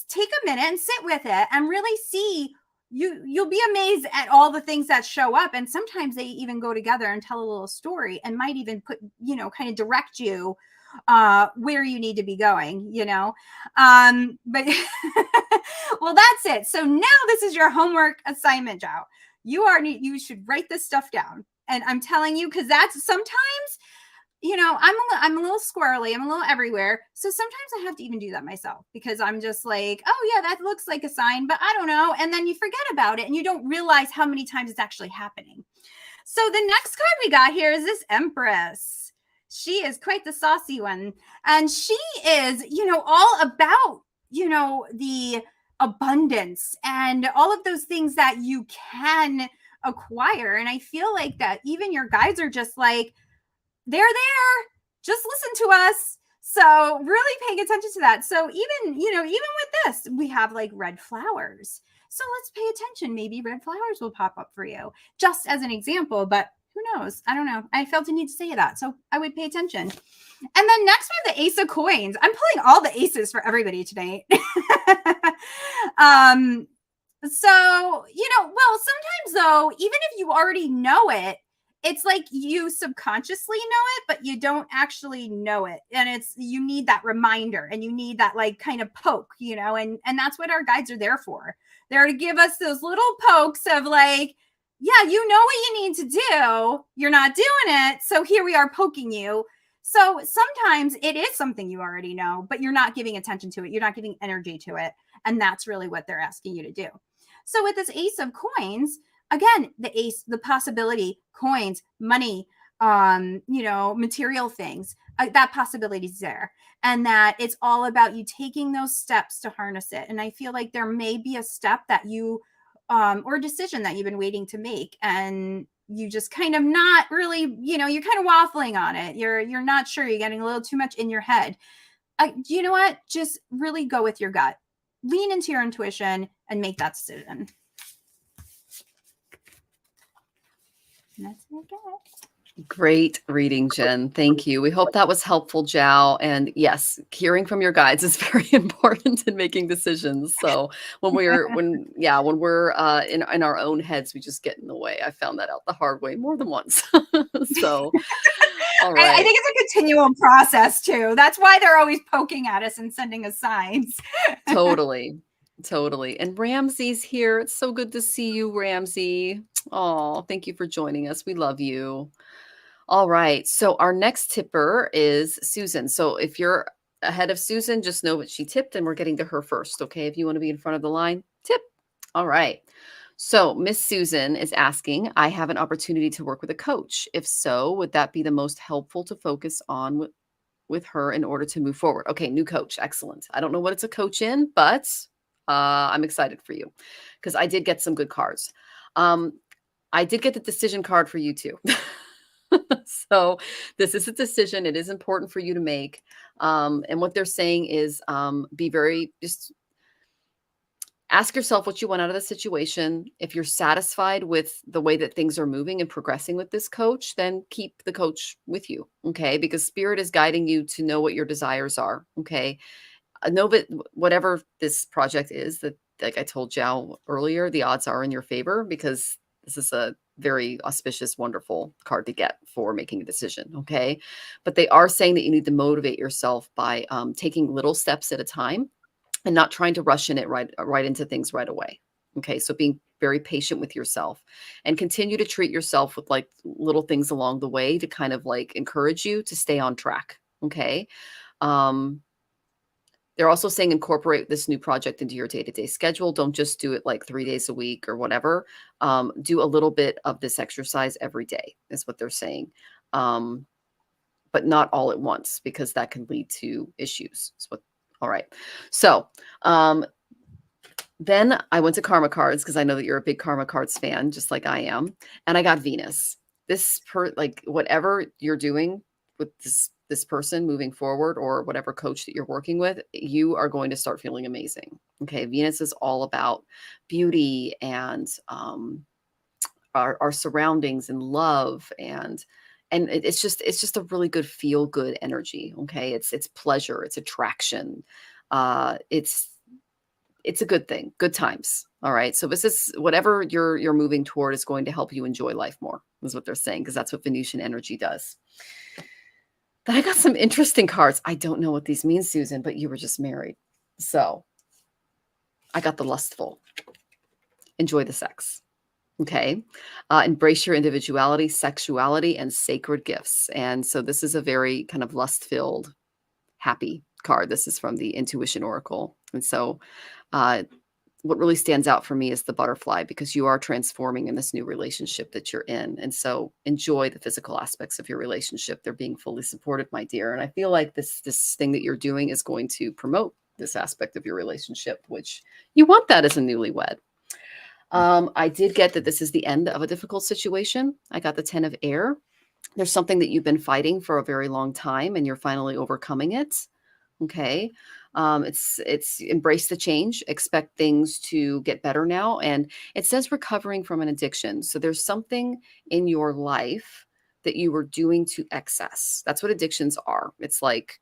[SPEAKER 2] take a minute and sit with it and really see. You'll be amazed at all the things that show up. And sometimes they even go together and tell a little story, and might even put, kind of direct you where you need to be going, but well, that's it. So now this is your homework assignment, Zhao. You should write this stuff down. And I'm telling you, because that's sometimes, I'm a little squirrely. I'm a little everywhere. So sometimes I have to even do that myself, because I'm just like, oh yeah, that looks like a sign, but I don't know. And then you forget about it and you don't realize how many times it's actually happening. So the next card we got here is this Empress. She is quite the saucy one. And she is, all about, the abundance and all of those things that you can acquire. And I feel like that even your guides are just like, they're there, just listen to us. So really paying attention to that. So even with this, we have like red flowers. So let's pay attention. Maybe red flowers will pop up for you, just as an example, but who knows? I don't know. I felt a need to say that, so I would pay attention. And then next we have the Ace of Coins. I'm pulling all the aces for everybody tonight. So, well, sometimes though, even if you already know it, it's like you subconsciously know it, but you don't actually know it. And you need that reminder, and you need that like kind of poke, and that's what our guides are there for. They're to give us those little pokes of like, yeah, you know what you need to do. You're not doing it. So here we are poking you. So sometimes it is something you already know, but you're not giving attention to it. You're not giving energy to it. And that's really what they're asking you to do. So with this Ace of Coins, again, the ace, the possibility, coins, money, material things, that possibility is there. And that it's all about you taking those steps to harness it. And I feel like there may be a step that you, or a decision that you've been waiting to make, and you just kind of not really, you're kind of waffling on it. You're not sure. You're getting a little too much in your head. You know what? Just really go with your gut. Lean into your intuition and make that decision. And that's what I get.
[SPEAKER 1] Great reading, Jen. Thank you. We hope that was helpful, Jiao. And yes, hearing from your guides is very important in making decisions. So when we're in our own heads, we just get in the way. I found that out the hard way more than once. So all
[SPEAKER 2] I
[SPEAKER 1] right.
[SPEAKER 2] think it's a continual process too. That's why they're always poking at us and sending us signs.
[SPEAKER 1] Totally. Totally. And Ramsey's here. It's so good to see you, Ramsey. Oh, thank you for joining us. We love you. All right. So our next tipper is Susan. So if you're ahead of Susan, just know what she tipped and we're getting to her first. Okay. If you want to be in front of the line, tip. All right. So Miss Susan is asking, I have an opportunity to work with a coach. If so, would that be the most helpful to focus on with her in order to move forward? Okay. New coach. Excellent. I don't know what it's a coach in, but I'm excited for you because I did get some good cards. I did get the decision card for you too. So this is a decision. It is important for you to make. And what they're saying is just ask yourself what you want out of the situation. If you're satisfied with the way that things are moving and progressing with this coach, then keep the coach with you. Okay. Because spirit is guiding you to know what your desires are. Okay. Know that whatever this project is, that like I told Jiao earlier, the odds are in your favor because this is a very auspicious, wonderful card to get for making a decision. Okay. But they are saying that you need to motivate yourself by taking little steps at a time and not trying to rush in it right into things right away. Okay. So being very patient with yourself and continue to treat yourself with like little things along the way to kind of like encourage you to stay on track. Okay. They're also saying incorporate this new project into your day-to-day schedule. Don't just do it like 3 days a week or whatever. Do a little bit of this exercise every day is what they're saying. But not all at once because that can lead to issues. All right. So then I went to Karma Cards because I know that you're a big Karma Cards fan, just like I am. And I got Venus. Whatever you're doing with this person moving forward or whatever coach that you're working with, you are going to start feeling amazing. Okay. Venus is all about beauty and our surroundings and love and it's just a really good feel good energy. Okay. It's pleasure, it's attraction. It's a good thing, good times. All right. So this is whatever you're moving toward is going to help you enjoy life more, is what they're saying, because that's what Venusian energy does. Then I got some interesting cards. I don't know what these mean, Susan, but you were just married. So I got the lustful. Enjoy the sex. Okay. Embrace your individuality, sexuality, and sacred gifts. And so this is a very kind of lust-filled, happy card. This is from the Intuition Oracle. And so what really stands out for me is the butterfly, because you are transforming in this new relationship that you're in. And so enjoy the physical aspects of your relationship. They're being fully supported, my dear. And I feel like this thing that you're doing is going to promote this aspect of your relationship, which you want that as a newlywed. I did get that this is the end of a difficult situation. I got the 10 of air. There's something that you've been fighting for a very long time and you're finally overcoming it. Okay. It's embrace the change, expect things to get better now. And it says recovering from an addiction. So there's something in your life that you were doing to excess. That's what addictions are. It's like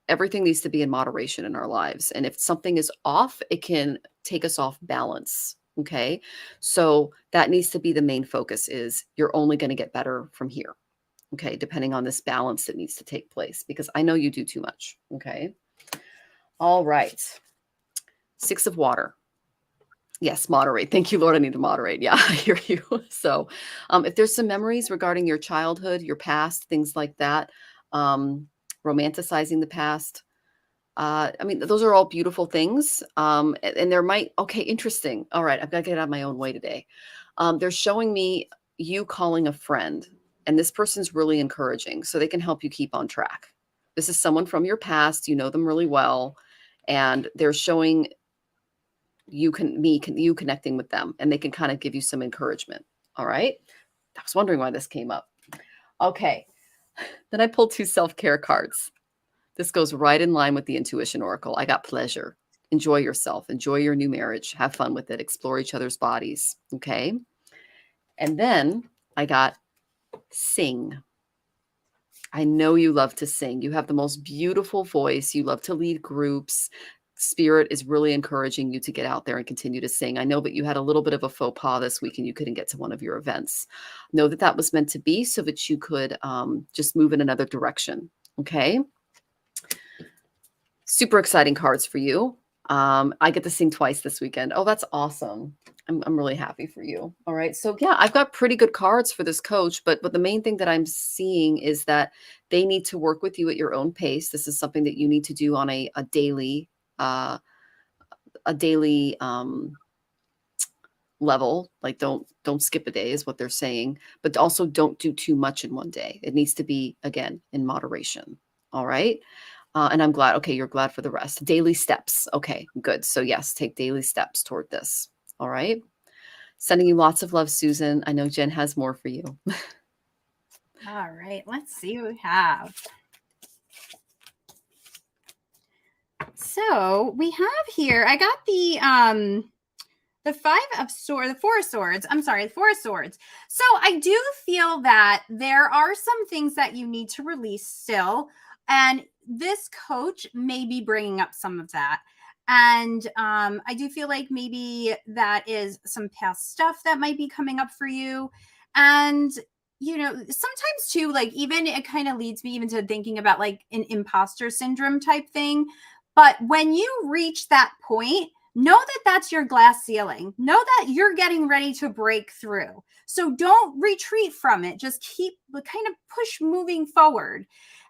[SPEAKER 1] everything needs to be in moderation in our lives. And if something is off, it can take us off balance. Okay. So that needs to be the main focus, is you're only going to get better from here. Okay. Depending on this balance that needs to take place, because I know you do too much. Okay. All right. 6 of water. Yes, moderate. Thank you, Lord. I need to moderate. Yeah, I hear you. So if there's some memories regarding your childhood, your past, things like that, romanticizing the past, I mean, those are all beautiful things. And there might, okay, interesting. All right. I've got to get out of my own way today. They're showing me you calling a friend, and this person's really encouraging, so they can help you keep on track. This is someone from your past. You know them really well. And they're showing you connecting with them, and they can kind of give you some encouragement. All right. I was wondering why this came up. Okay. Then I pulled 2 self-care cards. This goes right in line with the intuition oracle. I got pleasure. Enjoy yourself. Enjoy your new marriage. Have fun with it. Explore each other's bodies. Okay. And then I got sing. I know you love to sing. You have the most beautiful voice. You love to lead groups. Spirit is really encouraging you to get out there and continue to sing. I know that you had a little bit of a faux pas this week and you couldn't get to one of your events. Know that that was meant to be so that you could just move in another direction. Okay. Super exciting cards for you. I get to sing twice this weekend. Oh, that's awesome. I'm really happy for you. All right. So yeah, I've got pretty good cards for this coach, but the main thing that I'm seeing is that they need to work with you at your own pace. This is something that you need to do on a daily level. Like don't skip a day is what they're saying, but also don't do too much in one day. It needs to be, again, in moderation. All right. And I'm glad. Okay. You're glad for the rest. Daily steps. Okay, good. So yes, take daily steps toward this. All right. Sending you lots of love, Susan. I know Jen has more for you.
[SPEAKER 2] All right. Let's see what we have. So we have here, I got the Four of Swords. I'm sorry, the Four of Swords. So I do feel that there are some things that you need to release still. And this coach may be bringing up some of that. And I do feel like maybe that is some past stuff that might be coming up for you. And, you know, sometimes too, like even it kind of leads me even to thinking about like an imposter syndrome type thing. But when you reach that point, know that that's your glass ceiling. Know that you're getting ready to break through. So don't retreat from it. Just keep kind of push moving forward.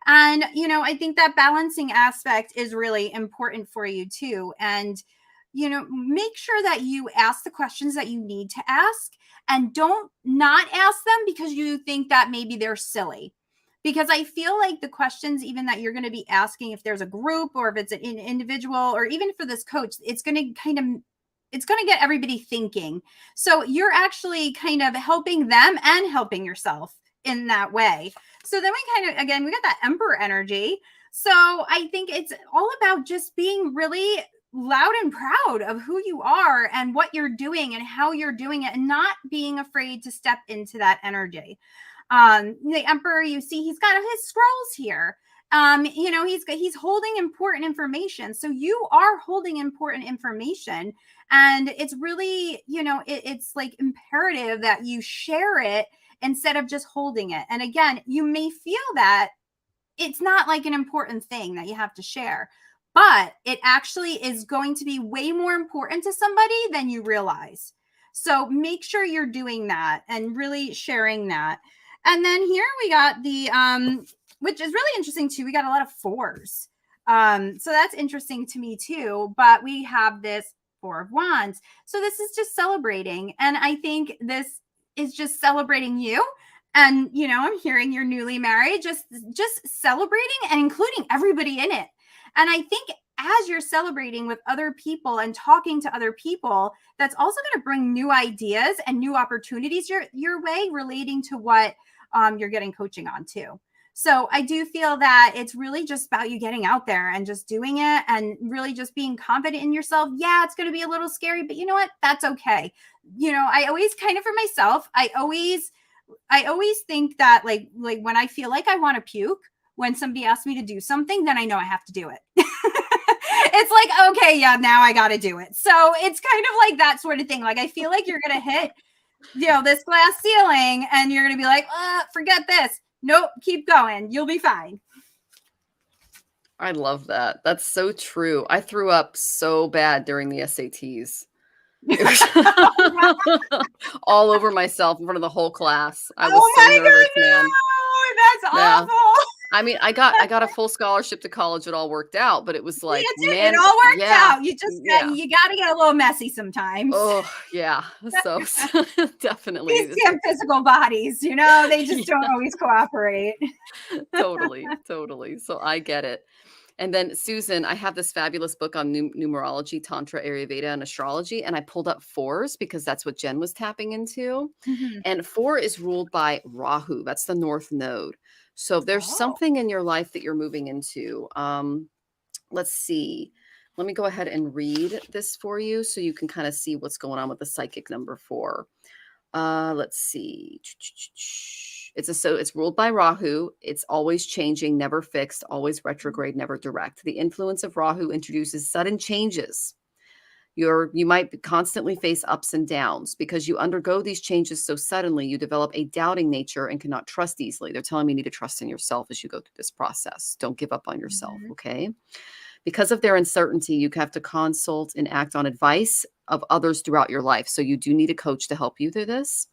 [SPEAKER 2] And, you know, I think that balancing aspect is really important for you too. And, you know, make sure that you ask the questions that you need to ask and don't not ask them because you think that maybe they're silly. Because I feel like the questions even that you're going to be asking, if there's a group or if it's an individual or even for this coach, it's going to get everybody thinking. So you're actually kind of helping them and helping yourself in that way. So then we got that Emperor energy. So I think it's all about just being really loud and proud of who you are and what you're doing and how you're doing it and not being afraid to step into that energy. The Emperor, you see, he's got his scrolls here. You know, he's holding important information. So you are holding important information. And it's really, you know, it's like imperative that you share it instead of just holding it. And again, you may feel that it's not like an important thing that you have to share, but it actually is going to be way more important to somebody than you realize. So make sure you're doing that and really sharing that. And then here we got the, which is really interesting too. We got a lot of fours. So that's interesting to me too, but we have this Four of Wands. So this is just celebrating. And I think this is just celebrating you. And, you know, I'm hearing you're newly married, just celebrating and including everybody in it. And I think as you're celebrating with other people and talking to other people, that's also going to bring new ideas and new opportunities your way relating to what you're getting coaching on too. So I do feel that it's really just about you getting out there and just doing it and really just being confident in yourself. Yeah, it's going to be a little scary, but you know what? That's okay. You know, I always kind of for myself, I always think that like when I feel like I want to puke, when somebody asks me to do something, then I know I have to do it. It's like, okay, yeah, now I got to do it. So it's kind of like that sort of thing. Like I feel like you're going to hit, you know, this glass ceiling and you're going to be like, forget this. Nope, keep going. You'll be fine.
[SPEAKER 1] I love that. That's so true. I threw up so bad during the SATs. All over myself in front of the whole class. I was so nervous, man.
[SPEAKER 2] That's awful.
[SPEAKER 1] I mean, I got a full scholarship to college. It all worked out, but it was like, man,
[SPEAKER 2] it all worked out. You just you got to get a little messy sometimes.
[SPEAKER 1] Oh yeah, so definitely.
[SPEAKER 2] These damn physical bodies, you know, they just don't always cooperate.
[SPEAKER 1] Totally. So I get it. And then Susan, I have this fabulous book on numerology, Tantra, Ayurveda, and astrology, and I pulled up fours because that's what Jen was tapping into.
[SPEAKER 2] Mhm.
[SPEAKER 1] And four is ruled by Rahu. That's the north node. So there's
[SPEAKER 2] Oh.
[SPEAKER 1] something in your life that you're moving into. Let's see. Let me go ahead and read this for you so you can kind of see what's going on with the psychic number four. Let's see. It's ruled by Rahu. It's always changing, never fixed, always retrograde, never direct. The influence of Rahu introduces sudden changes. You might constantly face ups and downs because you undergo these changes so suddenly. You develop a doubting nature and cannot trust easily. They're telling me you need to trust in yourself as you go through this process. Don't give up on yourself,
[SPEAKER 2] Mhm.
[SPEAKER 1] okay? Because of their uncertainty, you have to consult and act on advice of others throughout your life. So you do need a coach to help you through this.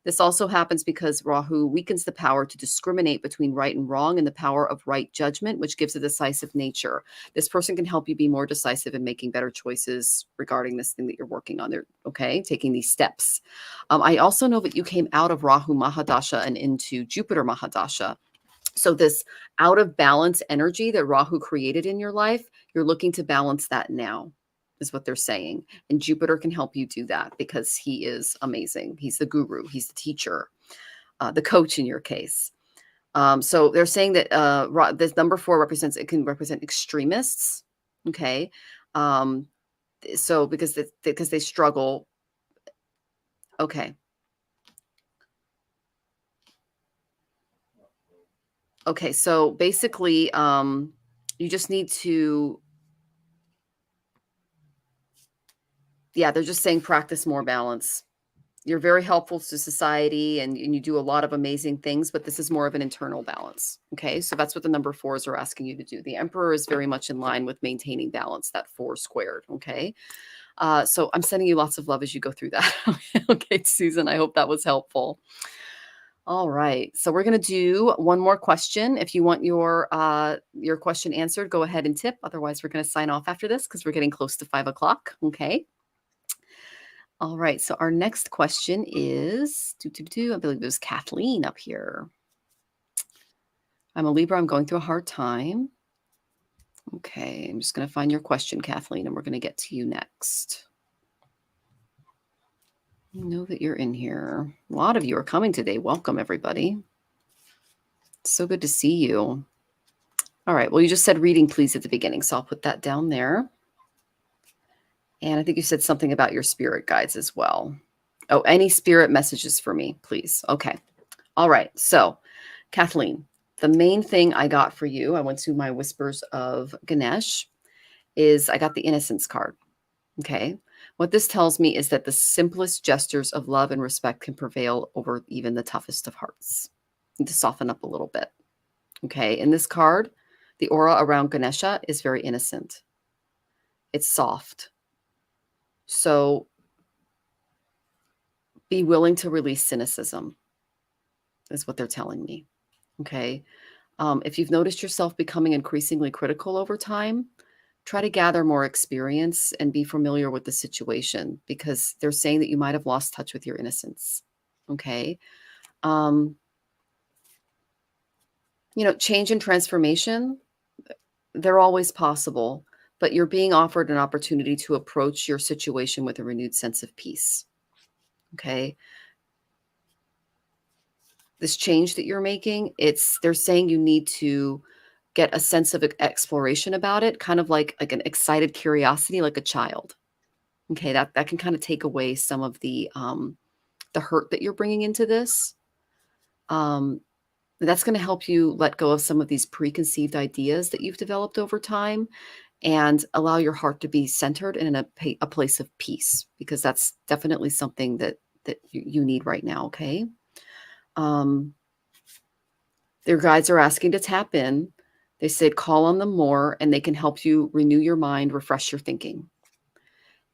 [SPEAKER 1] This also happens because Rahu weakens the power to discriminate between right and wrong and the power of right judgment, which gives a decisive nature. This person can help you be more decisive in making better choices regarding this thing that you're working on. There, okay, taking these steps. I also know that you came out of Rahu Mahadasha and into Jupiter Mahadasha. So this out of balance energy that Rahu created in your life, you're looking to balance that now, is what they're saying. And Jupiter can help you do that because he is amazing. He's the guru, he's the teacher, the coach in your case. So they're saying that this number four can represent extremists. Okay. So because they struggle. Okay. Okay. So basically, you just need to, yeah, they're just saying practice more balance. You're very helpful to society and you do a lot of amazing things, but this is more of an internal balance. Okay. So that's what the number fours are asking you to do. The emperor is very much in line with maintaining balance, that four squared. Okay. So I'm sending you lots of love as you go through that. Okay, Susan, I hope that was helpful. All right. So we're going to do one more question. If you want your question answered, go ahead and tip. Otherwise, we're going to sign off after this because we're getting close to 5 o'clock. Okay. All right. So our next question is, I believe it was Kathleen up here. I'm a Libra. I'm going through a hard time. Okay. I'm just going to find your question, Kathleen, and we're going to get to you next. I know that you're in here. A lot of you are coming today. Welcome, everybody. It's so good to see you. All right. Well, you just said reading, please, at the beginning. So I'll put that down there. And I think you said something about your spirit guides as well. Oh, any spirit messages for me, please. Okay. All right. So, Kathleen, the main thing I got for you, I went to my Whispers of Ganesh, is I got the Innocence card. Okay. What this tells me is that the simplest gestures of love and respect can prevail over even the toughest of hearts. And to soften up a little bit. Okay. In this card, the aura around Ganesha is very innocent. It's soft. So be willing to release cynicism, is what they're telling me. Okay. If you've noticed yourself becoming increasingly critical over time, try to gather more experience and be familiar with the situation because they're saying that you might have lost touch with your innocence. Okay. Change and transformation, they're always possible, but you're being offered an opportunity to approach your situation with a renewed sense of peace. Okay. This change that you're making, they're saying you need to get a sense of exploration about it, kind of like an excited curiosity, like a child. Okay, that can kind of take away some of the hurt that you're bringing into this. That's going to help you let go of some of these preconceived ideas that you've developed over time and allow your heart to be centered and in a place of peace, because that's definitely something that you need right now. Okay. Their guides are asking to tap in. They said call on them more and they can help you renew your mind, refresh your thinking.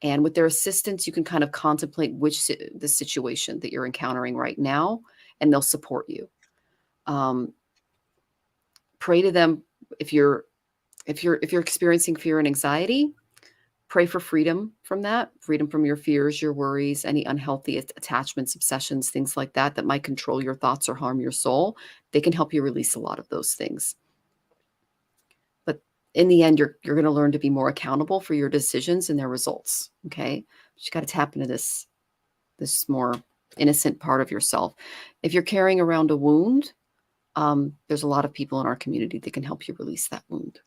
[SPEAKER 1] And with their assistance, you can kind of contemplate the situation that you're encountering right now, and they'll support you. Pray to them if you're experiencing fear and anxiety. Pray for freedom from that, freedom from your fears, your worries, any unhealthy attachments, obsessions, things like that might control your thoughts or harm your soul. They can help you release a lot of those things. But in the end, you're going to learn to be more accountable for your decisions and their results. Okay. But you got to tap into this more innocent part of yourself. If you're carrying around a wound, there's a lot of people in our community that can help you release that wound.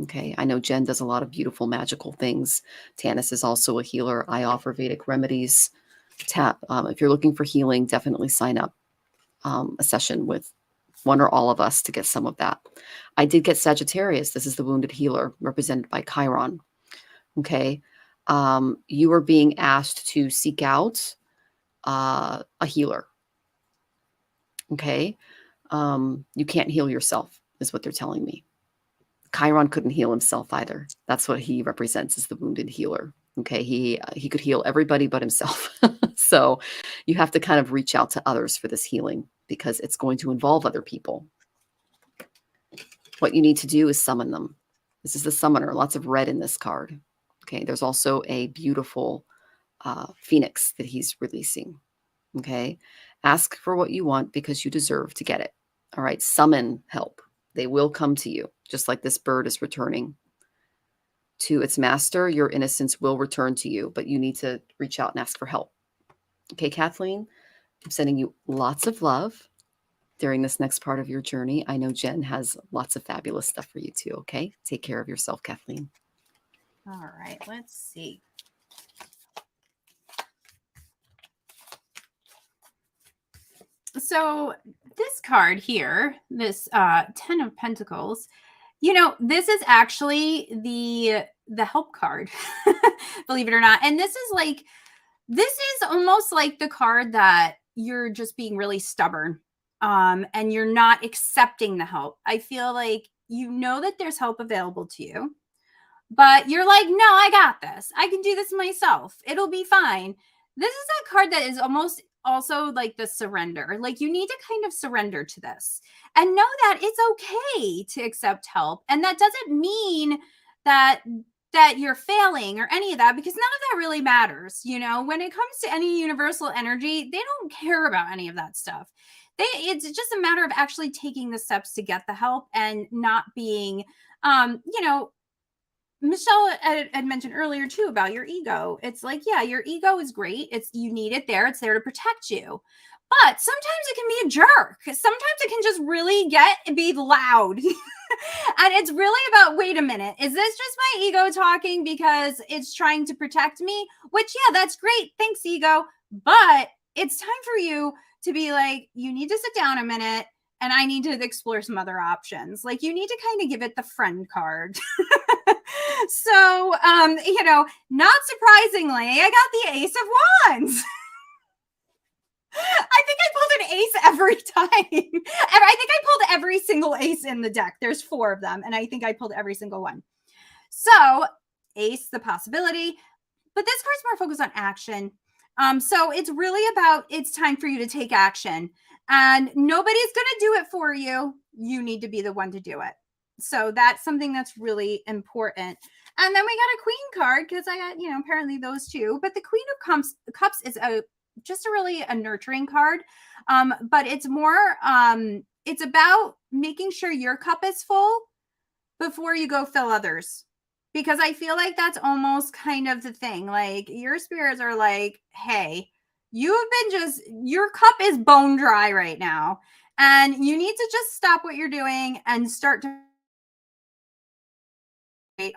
[SPEAKER 1] Okay. I know Jen does a lot of beautiful, magical things. Tanis is also a healer. I offer Vedic remedies. If you're looking for healing, definitely sign up a session with one or all of us to get some of that. I did get Sagittarius. This is the wounded healer represented by Chiron. Okay. You are being asked to seek out a healer. Okay. You can't heal yourself, is what they're telling me. Chiron couldn't heal himself either. That's what he represents as the wounded healer. Okay. He could heal everybody but himself. So you have to kind of reach out to others for this healing because it's going to involve other people. What you need to do is summon them. This is the summoner, lots of red in this card. Okay. There's also a beautiful phoenix that he's releasing. Okay. Ask for what you want because you deserve to get it. All right. Summon help. They will come to you, just like this bird is returning to its master. Your innocence will return to you, but you need to reach out and ask for help. Okay, Kathleen, I'm sending you lots of love during this next part of your journey. I know Jen has lots of fabulous stuff for you too. Okay. Take care of yourself, Kathleen.
[SPEAKER 2] All right. Let's see. So this card here, this 10 of Pentacles, this is actually the help card, believe it or not. And this is almost like the card that you're just being really stubborn, and you're not accepting the help. I feel like that there's help available to you, but you're like, no, I got this. I can do this myself. It'll be fine. This is a card that is almost also like the surrender. Like, you need to kind of surrender to this and know that it's okay to accept help. And that doesn't mean that you're failing or any of that, because none of that really matters. When it comes to any universal energy, they don't care about any of that stuff. It's just a matter of actually taking the steps to get the help and not being, Michelle had mentioned earlier too about your ego. It's like, yeah, your ego is great. You need it there. It's there to protect you. But sometimes it can be a jerk. Sometimes it can just really be loud. And it's really about, wait a minute, is this just my ego talking because it's trying to protect me? Which, yeah, that's great. Thanks, ego. But it's time for you to be like, you need to sit down a minute and I need to explore some other options. Like, you need to kind of give it the friend card. So, not surprisingly, I got the Ace of Wands. I think I pulled an ace every time. And I think I pulled every single ace in the deck. There's 4 of them, and I think I pulled every single one. So, ace, the possibility. But this card's more focused on action. So it's really about, it's time for you to take action. And nobody's going to do it for you. You need to be the one to do it. So that's something that's really important. And then we got a Queen card because I got, apparently those two. But the Queen of Cups is just a really nurturing card. But it's more, it's about making sure your cup is full before you go fill others. Because I feel like that's almost kind of the thing. Like, your spirits are like, hey, your cup is bone dry right now. And you need to just stop what you're doing and start to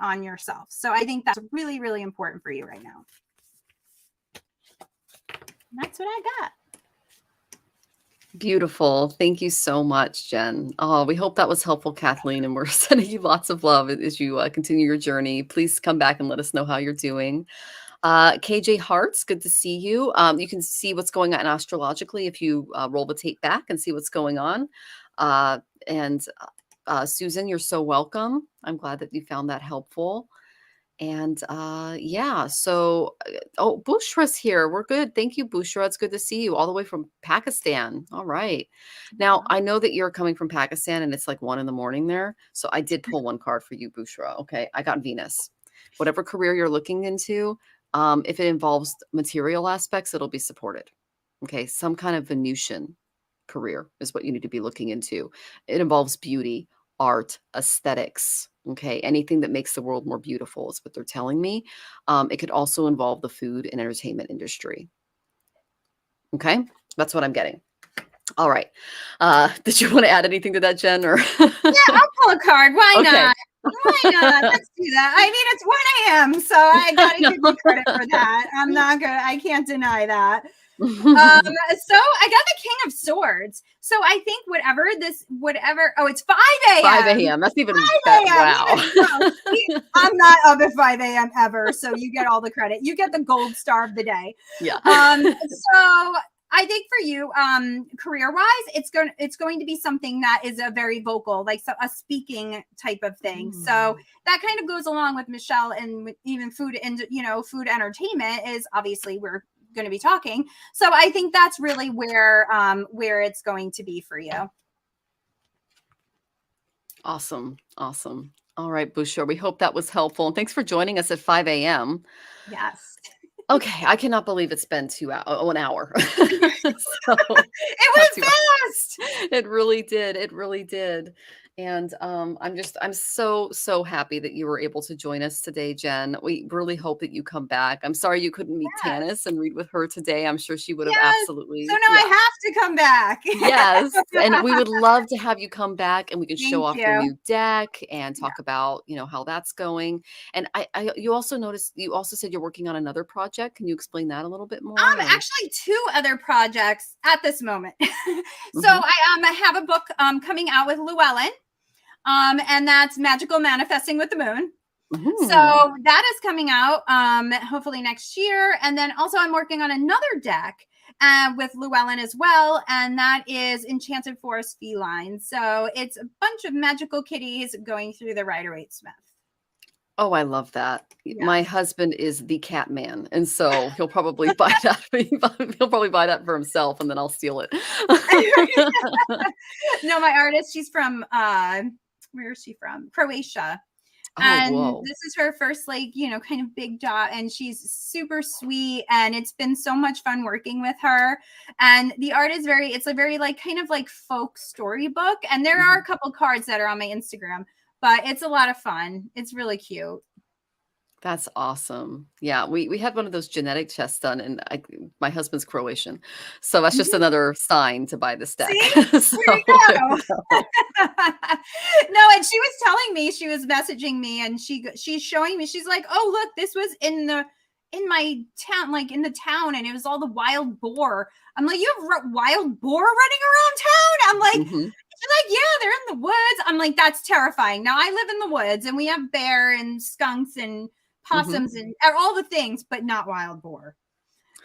[SPEAKER 2] on yourself. So I think that's really, really important for you right now. And that's what I got.
[SPEAKER 1] Beautiful. Thank you so much, Jen. Oh, we hope that was helpful, Kathleen, and we're sending you lots of love as you continue your journey. Please come back and let us know how you're doing. KJ Hearts, good to see you. You can see what's going on astrologically if you roll the tape back and see what's going on. And Susan, you're so welcome. I'm glad that you found that helpful. And yeah, so Bushra's here. We're good. Thank you, Bushra. It's good to see you all the way from Pakistan. All right. Now, I know that you're coming from Pakistan and it's like 1 a.m. there. So I did pull one card for you, Bushra. Okay. I got Venus. Whatever career you're looking into, if it involves material aspects, it'll be supported. Okay. Some kind of Venusian career is what you need to be looking into. It involves beauty, art, aesthetics, Okay, anything that makes the world more beautiful is what they're telling me. It could also involve the food and entertainment industry. Okay, that's what I'm getting. All right. Did you want to add anything to that, Jen? Or
[SPEAKER 2] Yeah, I'll pull a card. Why
[SPEAKER 1] okay.
[SPEAKER 2] not? Why not? Let's do that. I mean, it's 1 a.m., so I gotta give you credit for that. I'm not gonna. I can't deny that. So I got the King of Swords. So I think whatever. Oh, it's 5 a.m.
[SPEAKER 1] 5 a.m. That's even
[SPEAKER 2] 5 a.m.
[SPEAKER 1] wow.
[SPEAKER 2] I'm not up at 5 a.m. ever, so you get all the credit. You get the gold star of the day.
[SPEAKER 1] Yeah.
[SPEAKER 2] So I think for you, career-wise, it's going to be something that is a very vocal, like a speaking type of thing. So that kind of goes along with Michelle, and even food and food entertainment is obviously we're going to be talking. So I think that's really where it's going to be for you.
[SPEAKER 1] Awesome. All right, Bushra, we hope that was helpful. And thanks for joining us at 5 a.m.
[SPEAKER 2] Yes.
[SPEAKER 1] Okay, I cannot believe it's been 2 hours, an hour. So,
[SPEAKER 2] it was fast.
[SPEAKER 1] It really did. And I'm so happy that you were able to join us today, Jen. We really hope that you come back. I'm sorry you couldn't meet Tanis and read with her today. I'm sure she would have absolutely.
[SPEAKER 2] So now I have to come back.
[SPEAKER 1] Yes, and we would love to have you come back, and we can show off your
[SPEAKER 2] you.
[SPEAKER 1] new deck and talk about how that's going. And you also said you're working on another project. Can you explain that a little bit more?
[SPEAKER 2] Actually 2 other projects at this moment. So I have a book coming out with Llewellyn. And that's Magical Manifesting with the Moon. So that is coming out hopefully next year. And then also I'm working on another deck with Llewellyn as well. And that is Enchanted Forest Feline. So it's a bunch of magical kitties going through the Rider-Waite-Smith.
[SPEAKER 1] Oh, I love that. Yeah. My husband is the cat man. And so he'll probably buy that. He'll probably buy that for himself, and then I'll steal it.
[SPEAKER 2] No, my artist, she's from where is she from? Croatia.
[SPEAKER 1] And
[SPEAKER 2] this is her first kind of big job, and she's super sweet, and it's been so much fun working with her. And the art is it's a very kind of folk storybook, and there are a couple cards that are on my Instagram, but it's a lot of fun. It's really cute.
[SPEAKER 1] That's awesome. Yeah, we had one of those genetic tests done, and my husband's Croatian, so that's just another sign to buy this deck.
[SPEAKER 2] So, there you go. No, and she was telling me, she was messaging me, and she's showing me, she's like, "Oh, look, this was in my town, in the town, and it was all the wild boar." I'm like, "You have wild boar running around town?" I'm like. She's like, "Yeah, they're in the woods." I'm like, "That's terrifying." Now I live in the woods, and we have bear and skunks and possums and all the things, but not wild boar.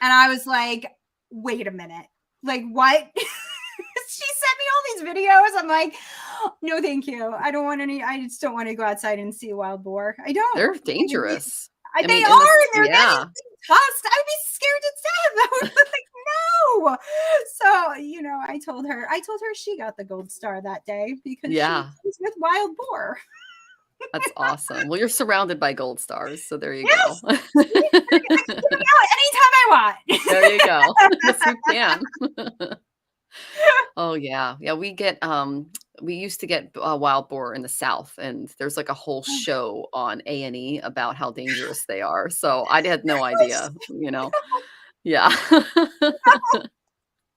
[SPEAKER 2] And I was like, "Wait a minute, what?" She sent me all these videos. I'm like, "No, thank you. I don't want any. I just don't want to go outside and see a wild boar. I don't.
[SPEAKER 1] They're dangerous.
[SPEAKER 2] They are. They're tusked. I'd be scared to death." I was like, "No." So, I told her she got the gold star that day because she was with wild boar.
[SPEAKER 1] That's awesome. Well, you're surrounded by gold stars, so there you go.
[SPEAKER 2] I can go anytime I want.
[SPEAKER 1] There you go. Yes, you can. Oh yeah. We used to get wild boar in the South, and there's a whole show on A&E about how dangerous they are. So I had no idea, Yeah.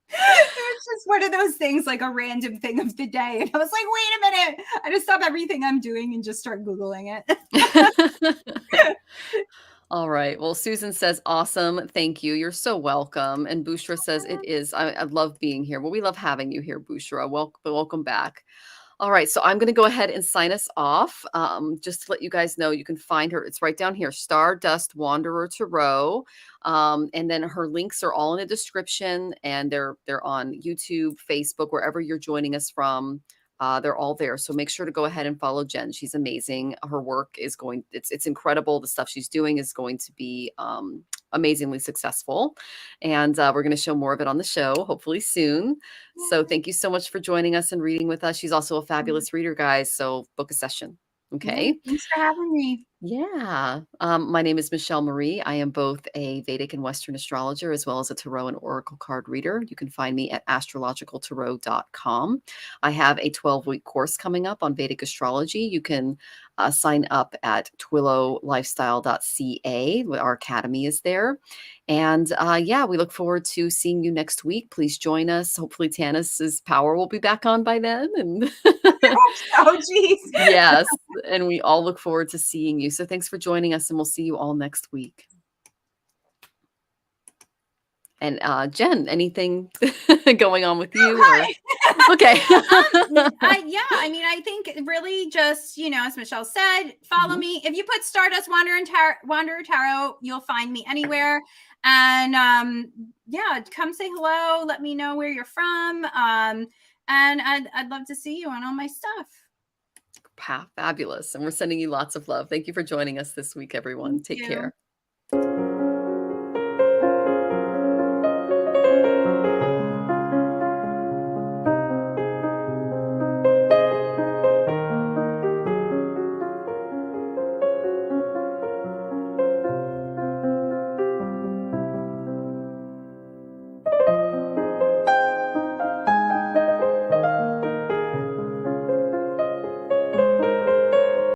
[SPEAKER 2] It's just one of those things, a random thing of the day. And I was like, "Wait a minute." I just stop everything I'm doing and just start Googling it.
[SPEAKER 1] All right. Well, Susan says, "Awesome. Thank you. You're so welcome." And Bushra says, "It is. I love being here." Well, we love having you here, Bushra. Welcome back. All right. So I'm going to go ahead and sign us off. Just to let you guys know, you can find her. It's right down here, Stardust Wanderer Tarot. And then her links are all in the description, and they're on YouTube, Facebook, wherever you're joining us from. They're all there. So make sure to go ahead and follow Jen. She's amazing. Her work is it's incredible. The stuff she's doing is going to be amazingly successful. And we're going to show more of it on the show, hopefully soon. So thank you so much for joining us and reading with us. She's also a fabulous reader, guys. So book a session. Okay.
[SPEAKER 2] Thanks for having me.
[SPEAKER 1] Yeah. My name is Michelle Marie. I am both a Vedic and Western astrologer as well as a tarot and oracle card reader. You can find me at astrologicaltarot.com. I have a 12-week course coming up on Vedic astrology. You can sign up at twillowlifestyle.ca. Our academy is there. And yeah, we look forward to seeing you next week. Please join us. Hopefully, Tanis's power will be back on by then. And
[SPEAKER 2] Oh, geez.
[SPEAKER 1] yes, and we all look forward to seeing you. So thanks for joining us, and we'll see you all next week. And Jen, anything going on with you? Or
[SPEAKER 2] Hi.
[SPEAKER 1] okay.
[SPEAKER 2] Yeah, I mean, I think really just, as Michelle said, follow
[SPEAKER 1] Mhm.
[SPEAKER 2] me. If you put Stardust Wanderer Tarot, you'll find me anywhere. And yeah, come say hello. Let me know where you're from. And I'd love to see you on all my stuff.
[SPEAKER 1] Fabulous. And we're sending you lots of love. Thank you for joining us this week, everyone.
[SPEAKER 2] Thank
[SPEAKER 1] Take
[SPEAKER 2] you.
[SPEAKER 1] care.